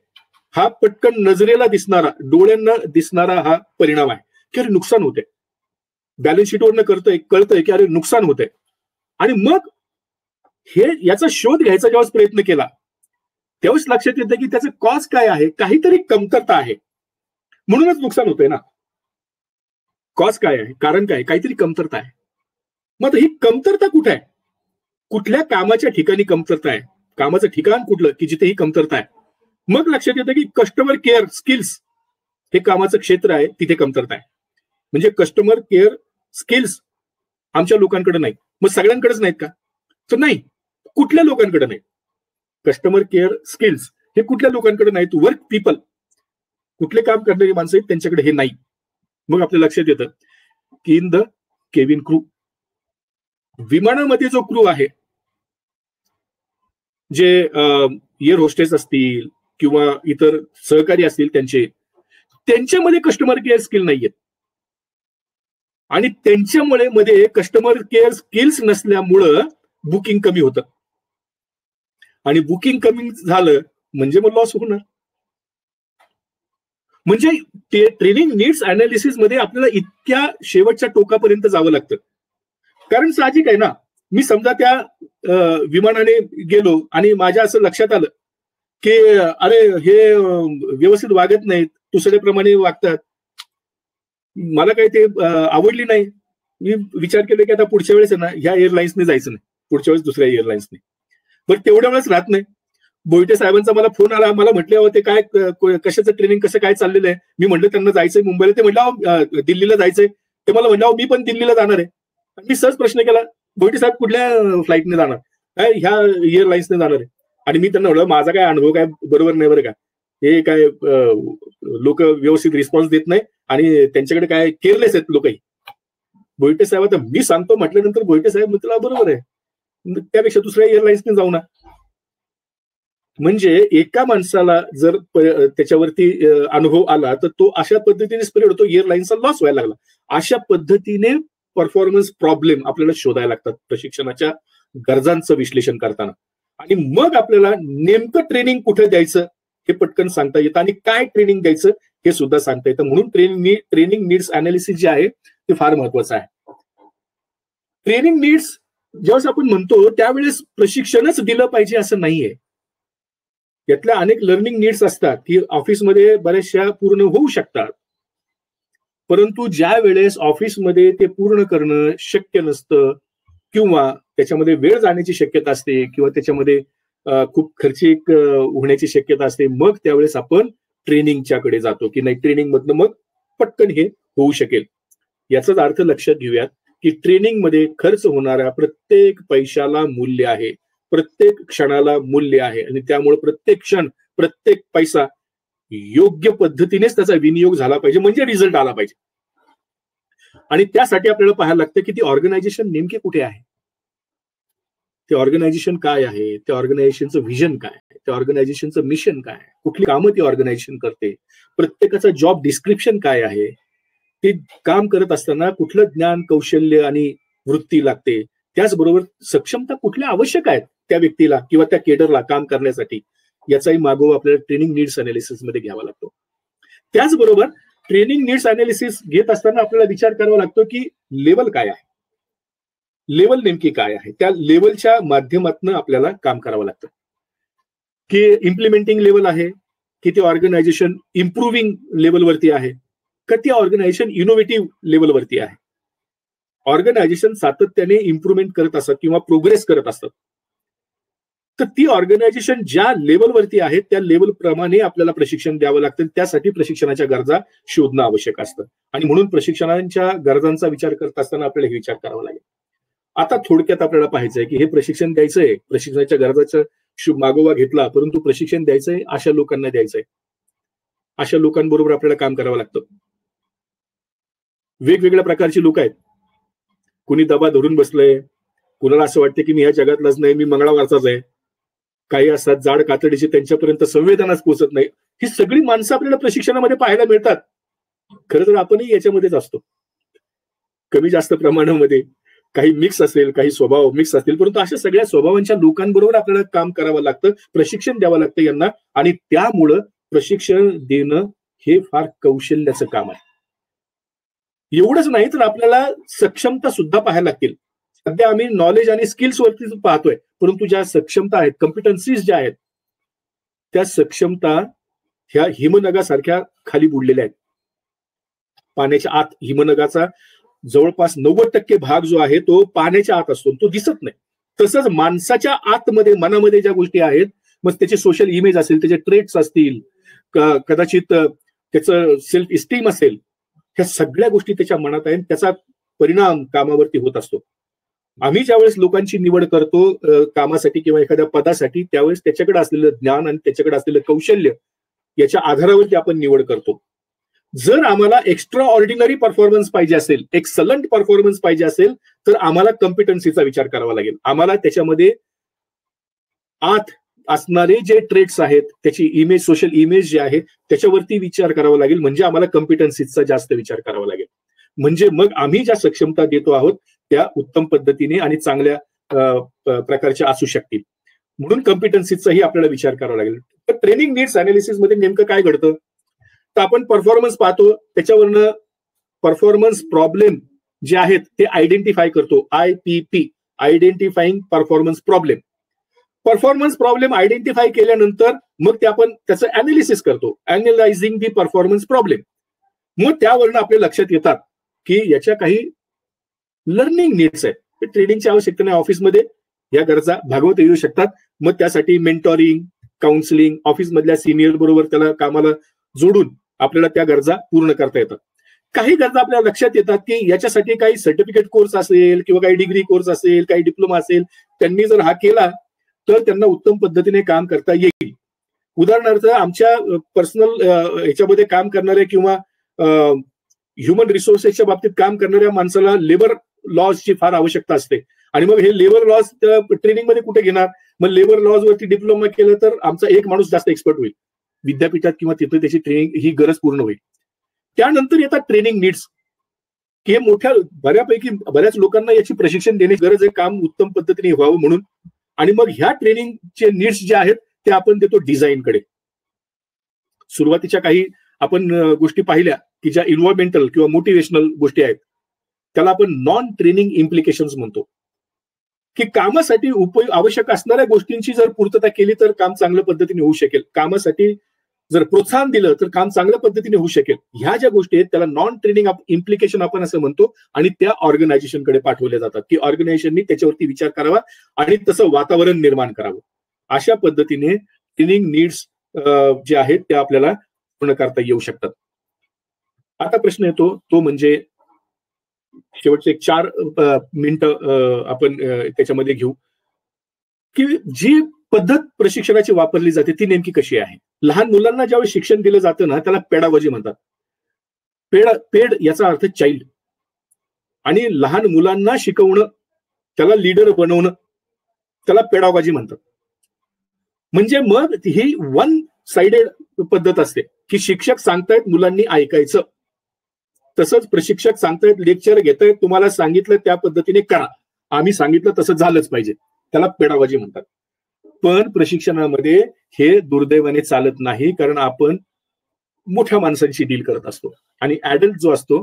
हा पटकन नजरेला दिसणारा, डोळ्यांना दिसणारा हा परिणाम आहे की अरे नुकसान होते. बॅलन्स शीटवरनं कळतंय की अरे नुकसान होते. आणि मग हे याचा शोध घ्यायचा जेव्हा प्रयत्न केला तेव्हाच लक्षात येतं की त्याचं कॉज काय आहे, काहीतरी कमतरता आहे म्हणूनच नुकसान होतंय ना. कॉज काय आहे, कारण काय, काहीतरी कमतरता आहे. मग ही कमतरता कुठे आहे, कुठल्या कामाच्या ठिकाणी कमतरता आहे, कामाचं ठिकाण कुठलं की जिथे ही कमतरता आहे. मग लक्षात येतं की कस्टमर केअर स्किल्स हे कामाचं क्षेत्र आहे, तिथे कमतरता आहे. म्हणजे कस्टमर केअर स्किल्स आमच्या लोकांकडे नाही. मग सगळ्यांकडेच नाहीत का, तर नाही. कुठल्या लोकांकडे नाही, कस्टमर केअर स्किल्स हे कुठल्या लोकांकडे नाहीत, वर्क पीपल, कुठले काम करणारी माणसं आहेत त्यांच्याकडे हे नाही. मग आपल्या लक्षात येतं की इन द केबिन क्रू, विमानामध्ये जो क्रू आहे, जे एअर होस्टेस असतील किंवा इतर सहकारी असतील त्यांच्यामध्ये कस्टमर केअर स्किल नाहीयेत आणि त्यांच्यामुळे मध्ये कस्टमर केअर स्किल्स नसल्यामुळं बुकिंग कमी होतं आणि बुकिंग कमी झालं म्हणजे मग लॉस होणार. म्हणजे ते ट्रेनिंग नीड्स अनालिसिस मध्ये आपल्याला इतक्या शेवटच्या टोकापर्यंत जावं लागतं. कारण साहजिक आहे ना, मी समजा त्या विमानाने गेलो आणि माझ्या असं लक्षात आलं की अरे हे व्यवस्थित वागत नाहीत, दुसऱ्याप्रमाणे वागतात, मला काही ते आवडली नाही. मी विचार केला की आता पुढच्या वेळेस ना ह्या एअरलाइन्सने जायचं नाही, पुढच्या वेळेस दुसऱ्या एअरलाइन्सने. बरं तेवढ्या वेळेस राहत नाही. बोईटे साहेबांचा मला फोन आला, मला म्हटले ते काय कशाचं ट्रेनिंग कसं काय चाललेलं आहे. मी म्हटलं त्यांना जायचंय मुंबईला, ते म्हटलं दिल्लीला जायचंय. ते मला म्हटलं मी पण दिल्लीला जाणार आहे. मी सहज प्रश्न केला, बोईटे साहेब कुठल्या फ्लाईटने जाणार, काय ह्या एअरलाइन्सने जाणार आहे. आणि मी त्यांना म्हटलं माझा काय अनुभव काय बरोबर नाही बरं का, हे काय लोक व्यवस्थित रिस्पॉन्स देत नाही आणि त्यांच्याकडे काय केअरलेस आहेत लोकही. बोईटे साहेब आता मी सांगतो म्हटल्यानंतर बोईटे साहेब म्हटलं बरोबर आहे, त्यापेक्षा दुसऱ्या एअरलाइन्सने जाऊ ना. म्हणजे एका माणसाला जर त्याच्यावरती अनुभव आला तर तो अशा पद्धतीने स्प्रेड होतो, एअरलाइन्सचा लॉस व्हायला लागला. अशा पद्धतीने परफॉर्मन्स प्रॉब्लेम आपल्याला शोधायला लागतात प्रशिक्षणाच्या गरजांचं विश्लेषण करताना. आणि मग आपल्याला नेमकं ट्रेनिंग कुठे द्यायचं हे पटकन सांगता येतं आणि काय ट्रेनिंग द्यायचं हे सुद्धा सांगता येतं. म्हणून ट्रेनिंग नीड्स अनालिसिस जे आहे ते फार महत्वाचं आहे. ट्रेनिंग नीड्स ज्यावेळेस आपण म्हणतो त्यावेळेस प्रशिक्षणच दिलं पाहिजे असं नाहीये. यातल्या अनेक लर्निंग नीड्स असतात की ऑफिसमध्ये बऱ्याचशा पूर्ण होऊ शकतात, परंतु ज्या वेळेस ऑफिसमध्ये ते पूर्ण करणं शक्य नसतं किंवा त्याच्यामध्ये वेळ जाण्याची शक्यता असते किंवा त्याच्यामध्ये खूप खर्चिक होण्याची शक्यता असते, मग त्यावेळेस आपण ट्रेनिंगच्याकडे जातो की नाही ट्रेनिंग मधनं मग पटकन हे होऊ शकेल. याचाच अर्थ लक्षात घेऊयात की ट्रेनिंगमध्ये खर्च होणाऱ्या प्रत्येक पैशाला मूल्य आहे, प्रत्येक क्षणाला मूल्य आहे आणि त्यामुळे प्रत्येक क्षण, प्रत्येक पैसा योग्य पद्धतीनेच त्याचा विनियोग झाला पाहिजे, म्हणजे रिझल्ट आला पाहिजे. आणि त्यासाठी आपल्याला पाहायला लागतं की ती ऑर्गनायझेशन नेमकी कुठे आहे, ते ऑर्गनायझेशन काय आहे, त्या ऑर्गनायझेशनचं व्हिजन काय आहे, त्या ऑर्गनायझेशनचं मिशन काय आहे, कुठली कामं ती ऑर्गनायझेशन करते, प्रत्येकाचा जॉब डिस्क्रिप्शन काय आहे, ते काम करत असताना कुठलं ज्ञान, कौशल्य आणि वृत्ती लागते, त्याचबरोबर सक्षमता कुठल्या आवश्यक आहेत त्या व्यक्तीला किंवा त्या केडरला काम करण्यासाठी, याचाही मागोवा आपल्याला ट्रेनिंग नीड्स अनालिसिस मध्ये घ्यावा लागतो. त्याचबरोबर ट्रेनिंग नीड्स अनालिसिस घेत असताना आपल्याला विचार करावा लागतो की लेवल काय आहे, लेवल नेमकी काय आहे, त्या लेवलच्या माध्यमातून आपल्याला काम करावं लागतं. की इम्प्लिमेंटिंग लेवल आहे, की ते ऑर्गनायझेशन इम्प्रूव्हिंग लेवलवरती आहे, का ती ऑर्गनायझेशन इनोव्हेटिव्ह लेवलवरती आहे. ऑर्गनायझेशन सातत्याने इम्प्रुव्हमेंट करत असतात किंवा प्रोग्रेस करत असतात, तर ती ऑर्गनायझेशन ज्या लेवलवरती आहे त्या लेवल प्रमाणे आपल्याला प्रशिक्षण द्यावं लागतं. त्यासाठी प्रशिक्षणाच्या गरजा शोधणं आवश्यक असतं आणि म्हणून प्रशिक्षणाच्या गरजांचा विचार करत असताना आपल्याला हे विचार करावा लागेल. आता थोडक्यात आपल्याला पाहायचंय की हे प्रशिक्षण द्यायचंय, प्रशिक्षणाच्या गरजाचा मागोवा घेतला, परंतु प्रशिक्षण द्यायचंय अशा लोकांना द्यायचंय, अशा लोकांबरोबर आपल्याला काम करावं लागतं. वेगवेगळ्या प्रकारची लोक आहेत, कुणी दबा धरून बसलंय, कुणाला असं वाटतं की मी ह्या जगातलाच नाही, मी मंगळावरचाच आहे, काही असतात जाड कातडीचे, त्यांच्यापर्यंत संवेदनाच पोहोचत नाही. ही सगळी माणसं आपल्याला प्रशिक्षणामध्ये पाहायला मिळतात. खरं तर आपणही याच्यामध्येच असतो, कमी जास्त प्रमाणामध्ये, काही मिक्स असेल, काही स्वभाव मिक्स असतील, परंतु अशा सगळ्या स्वभावांच्या लोकांबरोबर आपल्याला काम करावं लागतं, प्रशिक्षण द्यावं लागतं यांना. आणि त्यामुळं प्रशिक्षण देणं हे फार कौशल्याचं काम आहे. एवढंच नाही तर आपल्याला सक्षमता सुद्धा पाहायला लागतील. सध्या आम्ही नॉलेज आणि स्किल्स वरती पाहतोय, परंतु ज्या सक्षमता आहेत, कॉम्पिटन्सीज ज्या आहेत, त्या सक्षमता ह्या हिमनगासारख्या खाली बुडलेल्या आहेत. पाण्याच्या आत हिमनगाचा जवळपास 90% भाग जो आहे तो पाण्याच्या आत असतो, तो दिसत नाही. तसंच माणसाच्या आतमध्ये, मनामध्ये ज्या गोष्टी आहेत, मग त्याचे सोशल इमेज असेल, त्याचे ट्रेट्स असतील, कदाचित त्याचं सेल्फ इस्टीम असेल, ह्या सगळ्या गोष्टी त्याच्या मनात आहेत, त्याचा परिणाम कामावरती होत असतो. आम्ही ज्यावेळेस लोकांची निवड करतो कामासाठी किंवा एखाद्या पदासाठी, त्यावेळेस त्याच्याकडे असलेलं ज्ञान आणि त्याच्याकडे असलेलं कौशल्य याच्या आधारावरती आपण निवड करतो. जर आम्हाला एक्स्ट्रा ऑर्डिनरी परफॉर्मन्स पाहिजे असेल, एक्सलंट परफॉर्मन्स पाहिजे असेल, तर आम्हाला कॉम्पिटन्सीचा विचार करावा लागेल. आम्हाला त्याच्यामध्ये आत असणारे जे ट्रेट्स आहेत, त्याची इमेज, सोशल इमेज जे आहे, त्याच्यावरती विचार करावा लागेल. म्हणजे आम्हाला कॉम्पिटन्सीचा जास्त विचार करावा लागेल. म्हणजे मग आम्ही ज्या सक्षमता देतो आहोत त्या उत्तम पद्धतीने आणि चांगल्या प्रकारच्या असू शकतील. म्हणून कॉम्पिटन्सीचाही आपल्याला विचार करावा लागेल. तर ट्रेनिंग नीड्स अनालिसिस मध्ये नेमकं काय घडतं, तर आपण परफॉर्मन्स पाहतो, त्याच्यावरनं परफॉर्मन्स प्रॉब्लेम जे आहेत ते आयडेंटिफाय करतो. IPP, identifying performance problem. Performance problem identify केल्यानंतर मग ते आपण त्याचं अनालिसिस करतो, अनालायझिंग दी परफॉर्मन्स प्रॉब्लेम. मग त्यावरनं आपल्या लक्षात येतात की याच्या काही लर्निंग नीड्स आहेत, ट्रेनिंगची आवश्यकता नाही, ऑफिसमध्ये या गरजा भागवता येऊ शकतात. मग त्यासाठी मेंटॉरिंग, काउन्सिलिंग, ऑफिस मधल्या सिनियर बरोबर त्याला कामाला जोडून आपल्याला त्या गरजा पूर्ण करता येतात. काही गरजा आपल्याला लक्षात येतात की याच्यासाठी काही सर्टिफिकेट कोर्स असेल किंवा काही डिग्री कोर्स असेल, काही डिप्लोमा असेल, त्यांनी जर हा केला तर त्यांना उत्तम पद्धतीने काम करता येईल. उदाहरणार्थ आमच्या पर्सनल ह्याच्यामध्ये काम करणारे किंवा ह्युमन रिसोर्सेसच्या बाबतीत काम करणाऱ्या माणसाला लेबर लॉजची फार आवश्यकता असते. आणि मग हे लेबर लॉज ट्रेनिंग मध्ये कुठे घेणार, मग लेबर लॉज वरती डिप्लोमा केलं तर आमचा एक माणूस जास्त एक्सपर्ट होईल विद्यापीठात किंवा तिथे त्याची ट्रेनिंग ही गरज पूर्ण होईल. त्यानंतर येतात ट्रेनिंग नीड्स, की हे मोठ्या बऱ्याच लोकांना याची प्रशिक्षण देण्याची गरज आहे, काम उत्तम पद्धतीने व्हावं म्हणून. आणि मग ह्या ट्रेनिंगचे नीड्स जे आहेत ते आपण देतो डिझाईनकडे. सुरुवातीच्या काही आपण गोष्टी पाहिल्या की ज्या इन्व्हायरमेंटल किंवा मोटिवेशनल गोष्टी आहेत, त्याला आपण नॉन ट्रेनिंग इम्प्लिकेशन्स म्हणतो, की कामासाठी आवश्यक असणाऱ्या गोष्टींची जर पूर्तता केली तर काम चांगल्या पद्धतीने होऊ शकेल. कामासाठी जर प्रोत्साहन दिलं तर काम चांगल्या पद्धतीने होऊ शकेल. ह्या ज्या गोष्टी आहेत त्याला नॉन ट्रेनिंग इम्प्लिकेशन आपण असं म्हणतो आणि त्या ऑर्गनायझेशनकडे पाठवल्या जातात की ऑर्गनायझेशननी त्याच्यावरती विचार करावा आणि तसं वातावरण निर्माण करावं. अशा पद्धतीने ट्रेनिंग नीड्स जे आहेत त्या आपल्याला पूर्ण करता येऊ शकतात. आता प्रश्न येतो तो म्हणजे शेवटचे 4 मिनिटं आपण त्याच्यामध्ये घेऊ की जी पद्धत प्रशिक्षणाची वापरली जाते ती नेमकी कशी आहे. लहान मुलांना ज्यावेळी शिक्षण दिलं जातं ना त्याला पेडागॉजी म्हणतात. पेड याचा अर्थ चाइल्ड, आणि लहान मुलांना शिकवणं त्याला लीडर बनवणं त्याला पेडागॉजी म्हणतात. म्हणजे मग ही वन साइडेड पद्धत असते की शिक्षक सांगतायत मुलांनी ऐकायचं, तसंच प्रशिक्षक सांगतायत लेक्चर घेतायत तुम्हाला सांगितलं त्या पद्धतीने करा, आम्ही सांगितलं तसं झालंच पाहिजे, त्याला पेडागॉजी म्हणतात. पण प्रशिक्षणामध्ये हे दुर्दैवाने चालत नाही, कारण आपण मोठ्या माणसांशी डील करत असतो आणि ऍडल्ट जो असतो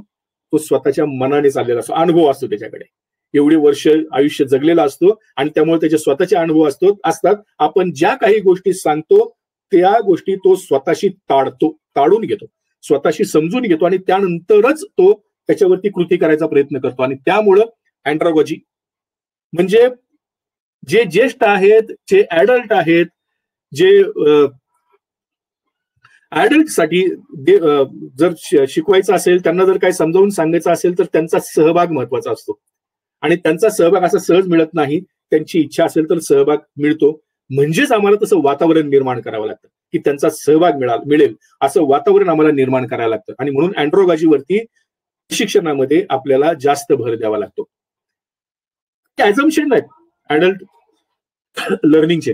तो स्वतःच्या मनाने चाललेला असतो, अनुभव असतो त्याच्याकडे, एवढे वर्ष आयुष्य जगलेला असतो आणि त्यामुळे त्याचे स्वतःचे अनुभव असतात. आपण ज्या काही गोष्टी सांगतो त्या गोष्टी तो स्वतःशी ताडून घेतो, स्वतःशी समजून घेतो आणि त्यानंतरच तो त्याच्यावरती कृती करायचा प्रयत्न करतो. आणि त्यामुळं अँड्रॉगॉजी म्हणजे जे ज्येष्ठ आहेत, जे ऍडल्ट आहेत, जे ऍडल्ट साठी जर शिकवायचं असेल, त्यांना जर काही समजावून सांगायचं असेल तर त्यांचा सहभाग महत्वाचा असतो. आणि त्यांचा सहभाग असा सहज मिळत नाही, त्यांची इच्छा असेल तर सहभाग मिळतो. म्हणजेच आम्हाला तसं वातावरण निर्माण करावं लागतं की त्यांचा सहभाग मिळेल असं वातावरण आम्हाला निर्माण करायला लागतं. आणि म्हणून अँड्रॉगॉजीवरती शिक्षणामध्ये आपल्याला जास्त भर द्यावा लागतो. ऍझम्पशन आहेत ऍडल्ट लर्निंगचे,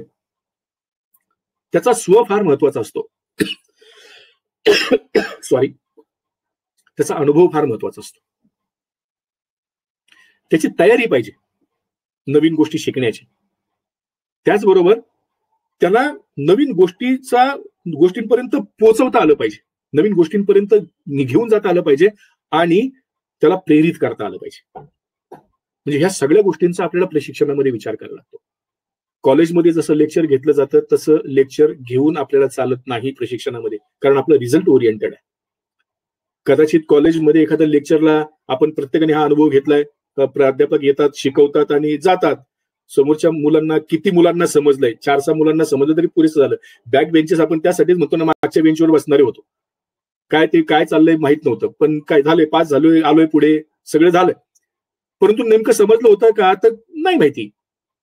त्याचा स्व फार महत्वाचा असतो. सॉरी, त्याचा अनुभव फार महत्वाचा असतो. त्याची तयारी पाहिजे नवीन गोष्टी शिकण्याची. त्याचबरोबर त्याला नवीन गोष्टींपर्यंत पोहोचवता आलं पाहिजे, नवीन गोष्टींपर्यंत घेऊन जाता आलं पाहिजे आणि त्याला प्रेरित करता आलं पाहिजे. म्हणजे ह्या सगळ्या गोष्टींचा आपल्याला प्रशिक्षणामध्ये विचार करायला लागतो. कॉलेजमध्ये जसं लेक्चर घेतलं जातं तसं लेक्चर घेऊन आपल्याला चालत नाही प्रशिक्षणामध्ये, कारण आपलं रिझल्ट ओरिएंटेड आहे. कदाचित कॉलेजमध्ये एखाद्या लेक्चरला आपण प्रत्येकाने हा अनुभव घेतलाय, प्राध्यापक येतात, शिकवतात आणि जातात. समोरच्या मुलांना किती मुलांना समजलंय, 4-6 मुलांना समजलं तरी पुरेसं झालं. बॅक बेंचेस आपण त्यासाठीच म्हणतो ना, मागच्या बेंचवर बसणारे होतो. काय चाललंय माहित नव्हतं, पण काय झालंय, पास झालोय, आलोय पुढे, सगळं झालंय. परंतु नेमकं समजलं होतं का तर नाही माहिती.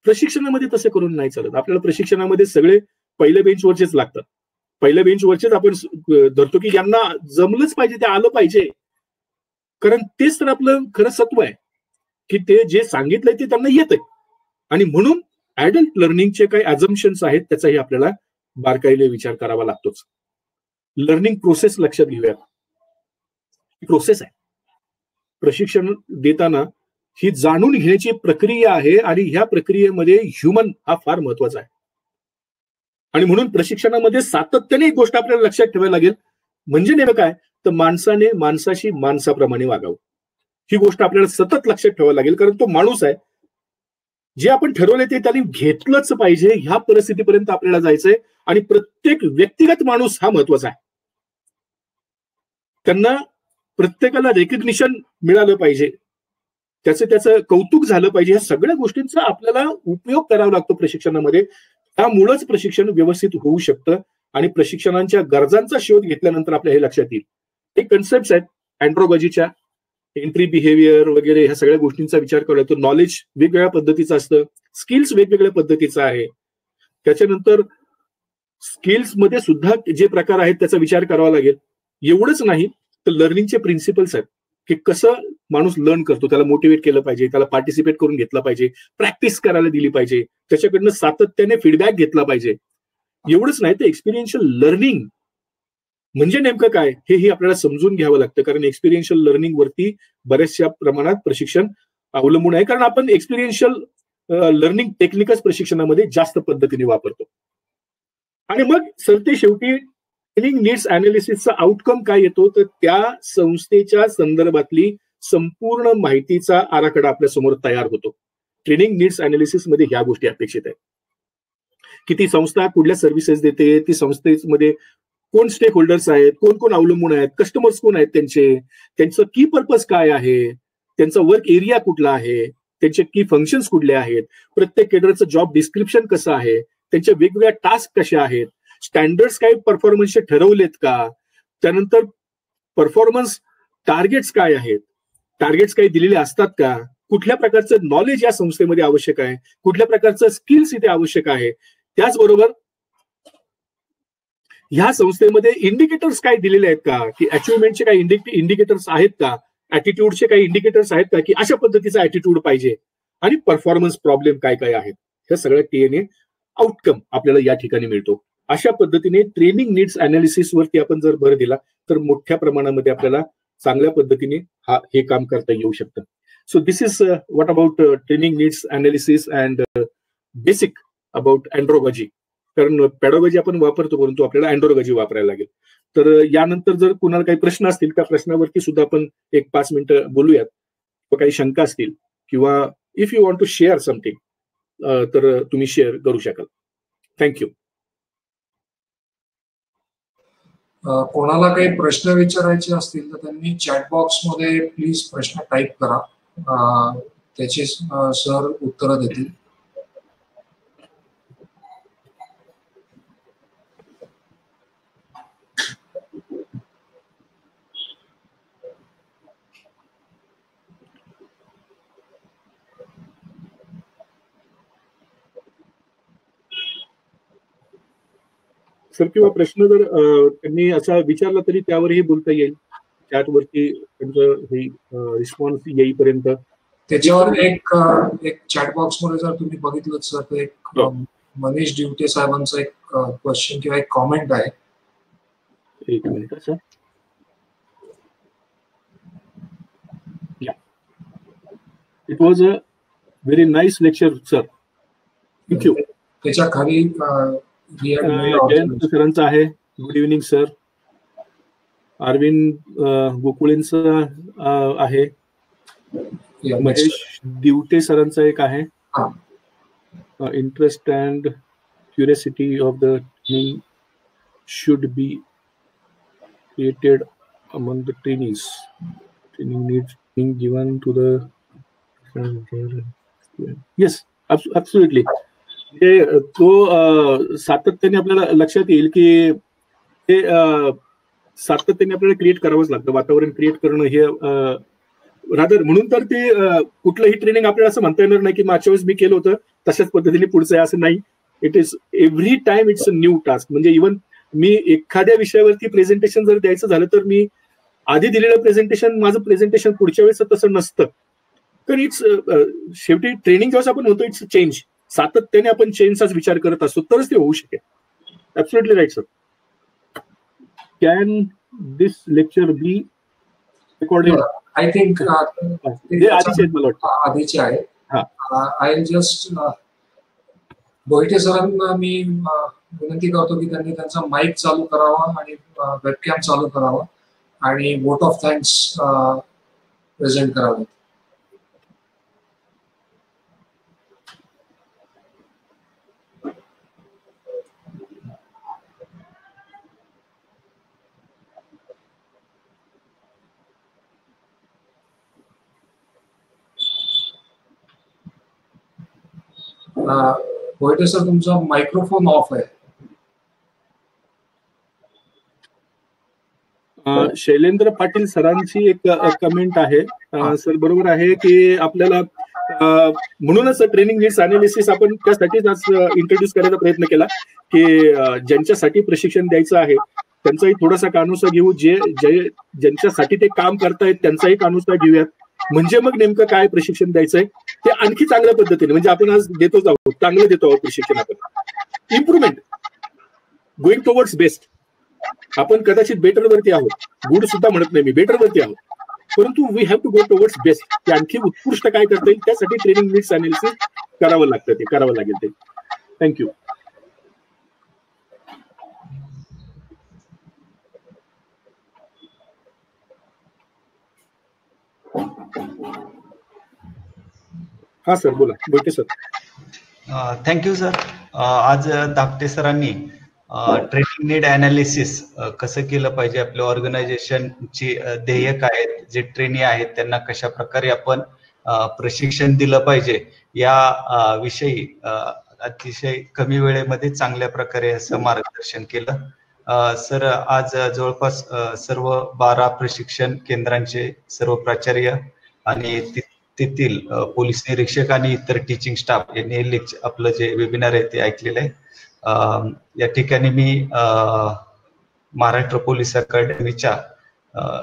प्रशिक्षणामध्ये तसं करून नाही चालत. आपल्याला प्रशिक्षणामध्ये सगळे पहिल्या बेंचवरचेच लागतात. पहिल्या बेंचवरचेच आपण धरतो की यांना जमलंच पाहिजे, ते आलं पाहिजे, कारण तेच तर आपलं खरं सत्व आहे की ते जे सांगितलंय ते त्यांना येतंय. आणि म्हणून ऍडल्ट लर्निंगचे काही ऍझम्पशन्स आहेत त्याचाही आपल्याला बारकाईने विचार करावा लागतोच. लर्निंग प्रोसेस लक्षात घेऊयात. प्रोसेस आहे, प्रशिक्षण देताना ही जाणून घेण्याची प्रक्रिया आहे आणि ह्या प्रक्रियेमध्ये ह्युमन हा फार महत्वाचा आहे. आणि म्हणून प्रशिक्षणामध्ये सातत्याने एक गोष्ट आपल्याला लक्षात ठेवायला लागेल, म्हणजे नेमकं काय तर माणसाने माणसाशी माणसाप्रमाणे वागावं. ही गोष्ट आपल्याला सतत लक्षात ठेवायला लागेल, कारण तो माणूस आहे, जे आपण ठरवले ते त्यांनी घेतलंच पाहिजे. ह्या परिस्थितीपर्यंत आपल्याला जायचंय आणि प्रत्येक व्यक्तिगत माणूस हा महत्वाचा आहे. त्यांना प्रत्येकाला रेकग्निशन मिळालं पाहिजे, त्याचं कौतुक झालं पाहिजे. ह्या सगळ्या गोष्टींचा आपल्याला उपयोग करावा लागतो प्रशिक्षणामध्ये. त्यामुळेच प्रशिक्षण व्यवस्थित होऊ शकतं आणि प्रशिक्षणाच्या गरजांचा शोध घेतल्यानंतर आपल्या हे लक्षात येईल. हे कन्सेप्ट आहेत अँड्रॉगॉजीच्या, एंट्री बिहेवियर वगैरे ह्या सगळ्या गोष्टींचा विचार करावा लागतो. नॉलेज वेगवेगळ्या पद्धतीचं असतं, स्किल्स वेगवेगळ्या पद्धतीचं आहे. त्याच्यानंतर स्किल्स मध्ये सुद्धा जे प्रकार आहेत त्याचा विचार करावा लागेल. एवढंच नाही तर लर्निंगचे प्रिन्सिपल्स आहेत की कसं माणूस लर्न करतो, त्याला मोटिवेट केलं पाहिजे, त्याला पार्टिसिपेट करून घेतलं पाहिजे, प्रॅक्टिस करायला दिली पाहिजे, त्याच्याकडनं सातत्याने फीडबॅक घेतला पाहिजे. एवढंच नाही तर एक्सपिरियन्शियल लर्निंग म्हणजे नेमकं काय हेही आपल्याला समजून घ्यावं लागतं, कारण एक्सपिरियन्शियल लर्निंग वरती बऱ्याचशा प्रमाणात प्रशिक्षण अवलंबून आहे, कारण आपण एक्सपिरियन्शियल लर्निंग टेक्निकच प्रशिक्षणामध्ये जास्त पद्धतीने वापरतो. आणि मग सरते शेवटी ट्रेनिंग नीड्स अनालिसिसचा आउटकम काय येतो तर त्या संस्थेच्या संदर्भातली संपूर्ण माहितीचा आराखडा आपल्या समोर तयार होतो. ट्रेनिंग नीड्स अनालिसिस मध्ये ह्या गोष्टी अपेक्षित आहेत की ती संस्था कुठल्या सर्व्हिसेस देते, ती संस्थेमध्ये कोण स्टेक होल्डर्स आहेत, कोण कोण अवलंबून आहेत, कस्टमर्स कोण आहेत, त्यांचं की पर्पज काय आहे, त्यांचा वर्क एरिया कुठला आहे, त्यांचे की फंक्शन्स कुठले आहेत, प्रत्येक केडरचं जॉब डिस्क्रिप्शन कसं आहे, त्यांच्या वेगवेगळ्या टास्क कशा आहेत, स्टँडर्ड्स काही परफॉर्मन्सचे ठरवलेत का, त्यानंतर परफॉर्मन्स टार्गेट्स काय आहेत, टार्गेट्स काही दिलेले असतात का, कुठल्या प्रकारचं नॉलेज या संस्थेमध्ये आवश्यक आहे, कुठल्या प्रकारचं स्किल्स इथे आवश्यक आहे, त्याचबरोबर ह्या संस्थेमध्ये इंडिकेटर्स काय दिलेले आहेत का, की अचिव्हमेंटचे काही इंडिकेटर्स आहेत का, ऍटिट्यूडचे काही इंडिकेटर्स आहेत का, की अशा पद्धतीचा ऍटिट्यूड पाहिजे, आणि परफॉर्मन्स प्रॉब्लेम काय काय आहेत, हे सगळं TNA आउटकम आपल्याला या ठिकाणी मिळतो. अशा पद्धतीने ट्रेनिंग नीड्स अनालिसिस वरती आपण जर भर दिला तर मोठ्या प्रमाणामध्ये आपल्याला चांगल्या पद्धतीने हे काम करता येऊ शकतं. So this is what about training needs analysis and basic about andrology. कारण पॅडोलॉजी आपण वापरतो, परंतु आपल्याला अँड्रोलॉजी वापरायला लागेल. तर यानंतर जर कुणाला काही प्रश्न असतील त्या प्रश्नावरती सुद्धा आपण 1-5 मिनिटं बोलूयात, किंवा काही शंका असतील, किंवा if you want to share something तर तुम्ही शेअर करू शकाल. थँक्यू. कोणाला काही प्रश्न विचारायचे असतील तर त्यांनी चॅट बॉक्समध्ये प्लीज प्रश्न टाईप करा, त्याचे सर उत्तरं देतील. सर, किंवा प्रश्न जर त्यांनी असा विचारला तरी त्यावरही बोलता येईल चॅटवरती, त्यांचं हे रिस्पॉन्स येईपर्यंत. त्याच्यावर एक चॅट बॉक्स मध्ये जर तुम्ही बघितलं सर तर एक मनीष दिवटे साहेबांचा एक क्वेश्चन किंवा एक कॉमेंट आहे. एक minute sir. It was a very nice lecture sir, thank you. त्याच्या खाली जयंत सरांचं आहे. Good evening sir. अरविंद गोकुळेंचं आहे. महेश दिवटे सरांचा एक आहे. Interest and curiosity of the training should be created among the trainees. Training needs being given to the yes absolutely. म्हणजे तो सातत्याने आपल्याला लक्षात येईल की ते सातत्याने आपल्याला क्रिएट करावंच लागतं, वातावरण क्रिएट करणं हे रादर. म्हणून तर ते कुठलंही ट्रेनिंग आपल्याला असं म्हणता येणार नाही की मागच्या वेळेस मी केलं होतं तशाच पद्धतीने पुढचं आहे असं नाही. It is every time it's a new task. म्हणजे इव्हन मी एखाद्या विषयावरती प्रेझेंटेशन जर द्यायचं झालं तर मी आधी दिलेलं प्रेझेंटेशन माझं प्रेझेंटेशन पुढच्या वेळेस तसं नसतं. तर इट्स शेवटी ट्रेनिंग जेव्हा आपण होतो इट्स चेंज. सातत्याने आपण चेंजचाच विचार करत असतो तरच ते होऊ शकेल. Absolutely right sir. Can this lecture be recorded? I think आधीचे आहे. आय जस्ट बोईटे सरांना मी विनंती करतो की त्यांनी त्यांचा माईक चालू करावा आणि वेबकॅम चालू करावा आणि वोट ऑफ थँक्स प्रेझेंट करावे. बोईटे सर तुमचा मायक्रोफोन ऑफ आहे. शैलेंद्र पाटील सरांची एक कमेंट आहे. सर बरोबर आहे की आपल्याला म्हणूनच ट्रेनिंग नीड्स अनालिसिस आपण त्यासाठीच आज इंट्रोड्यूस करायचा प्रयत्न केला की ज्यांच्यासाठी प्रशिक्षण द्यायचं आहे त्यांचाही थोडासा कानोसा घेऊ, ज्यांच्यासाठी ते काम करतायत त्यांचाही कानोसा घेऊयात. म्हणजे मग नेमकं काय प्रशिक्षण द्यायचंय ते आणखी चांगल्या पद्धतीने, म्हणजे आपण आज देतोच आहोत, चांगलं देतो आहोत प्रशिक्षण. आपण इम्प्रुव्हमेंट गोइंग टुवर्ड्स बेस्ट. आपण कदाचित बेटर वरती आहोत, गुड सुद्धा म्हणत नाही मी, बेटर वरती आहोत, परंतु we have to go towards best. ते आणखी उत्कृष्ट काय करता येईल त्यासाठी ट्रेनिंग नीड्स अनालिसिस करावं लागतं, ते करावं लागेल ते. थँक्यू. हा सर बोला. बोलते सर. Thank you sir. आज धाकटे सरांनी ट्रेनिंग नीड अनालिसिस कसं केलं पाहिजे, आपल्या ऑर्गनायझेशनची ध्येय काय आहेत, जे ट्रेनी आहेत त्यांना कशा प्रकारे आपण प्रशिक्षण दिलं पाहिजे या विषयी अतिशय कमी वेळेमध्ये चांगल्या प्रकारे असं मार्गदर्शन केलं. सर आज जवळपास सर्व 12 प्रशिक्षण केंद्रांचे सर्व प्राचार्य आणि तेथील पोलीस निरीक्षक आणि इतर टीचिंग स्टाफ यांनी आपलं जे वेबिनार आहे ते ऐकलेलं आहे. या ठिकाणी मी महाराष्ट्र पोलीस अकादमीच्या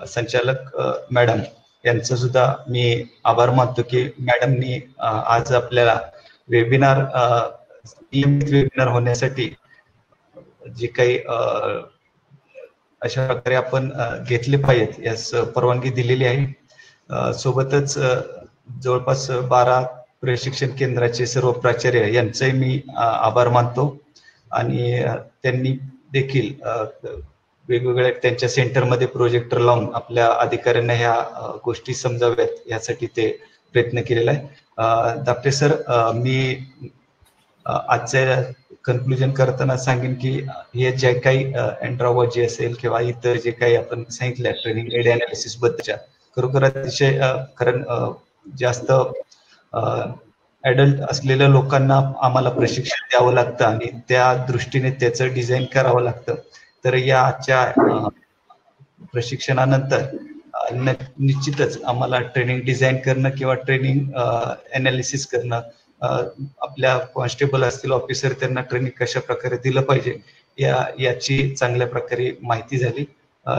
संचालक मॅडम यांचं सुद्धा मी आभार मानतो की मॅडमनी आज आपल्याला नियमित वेबिनार होण्यासाठी जे काही अशा प्रकारे आपण घेतले पाहिजेत यास परवानगी दिलेली आहे. सोबतच जवळपास 12 प्रशिक्षण केंद्राचे सर्व प्राचार्य यांचाही मी आभार मानतो आणि त्यांनी देखील वेगवेगळ्या त्यांच्या सेंटरमध्ये प्रोजेक्टर लावून आपल्या अधिकाऱ्यांना ह्या गोष्टी समजाव्यात यासाठी ते प्रयत्न केलेला आहे. दापटे सर, मी आजच्या कन्क्लुजन करताना सांगेन की हे जे काही अँड्रॉलॉजी असेल किंवा इतर जे काही आपण सांगितलं ट्रेनिंग एड अनालिसिस बद्दलच्या खरोखर अतिशय कारण जास्त ऍडल्ट असलेल्या लोकांना आम्हाला प्रशिक्षण द्यावं लागतं आणि त्या दृष्टीने त्याचं डिझाईन करावं लागतं. तर या आजच्या प्रशिक्षणानंतर निश्चितच आम्हाला ट्रेनिंग डिझाईन करणं किंवा ट्रेनिंग अनालिसिस करणं, आपल्या कॉन्स्टेबल असतील ऑफिसर त्यांना ट्रेनिंग कशा प्रकारे दिलं पाहिजे याची चांगल्या प्रकारे माहिती झाली.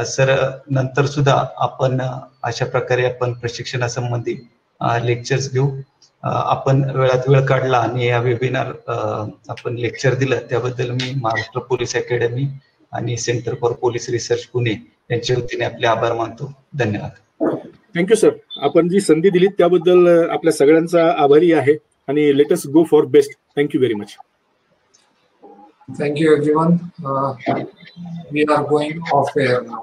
सर, नंतर सुद्धा आपण अशा प्रकारे आपण प्रशिक्षणासंबंधी लेक्चर्स घेऊ. आपण वेळात वेळ काढला आणि या वेबिनार आपण लेक्चर दिलं त्याबद्दल मी महाराष्ट्र पोलीस अकॅडमी आणि centre for police research Pune यांच्या वतीने आपले आभार मानतो. धन्यवाद. Thank you sir. आपण जी संधी दिली त्याबद्दल आपल्या सगळ्यांचा आभारी आहे आणि let us go for best. Thank you very much. Thank you everyone. We are going off air now.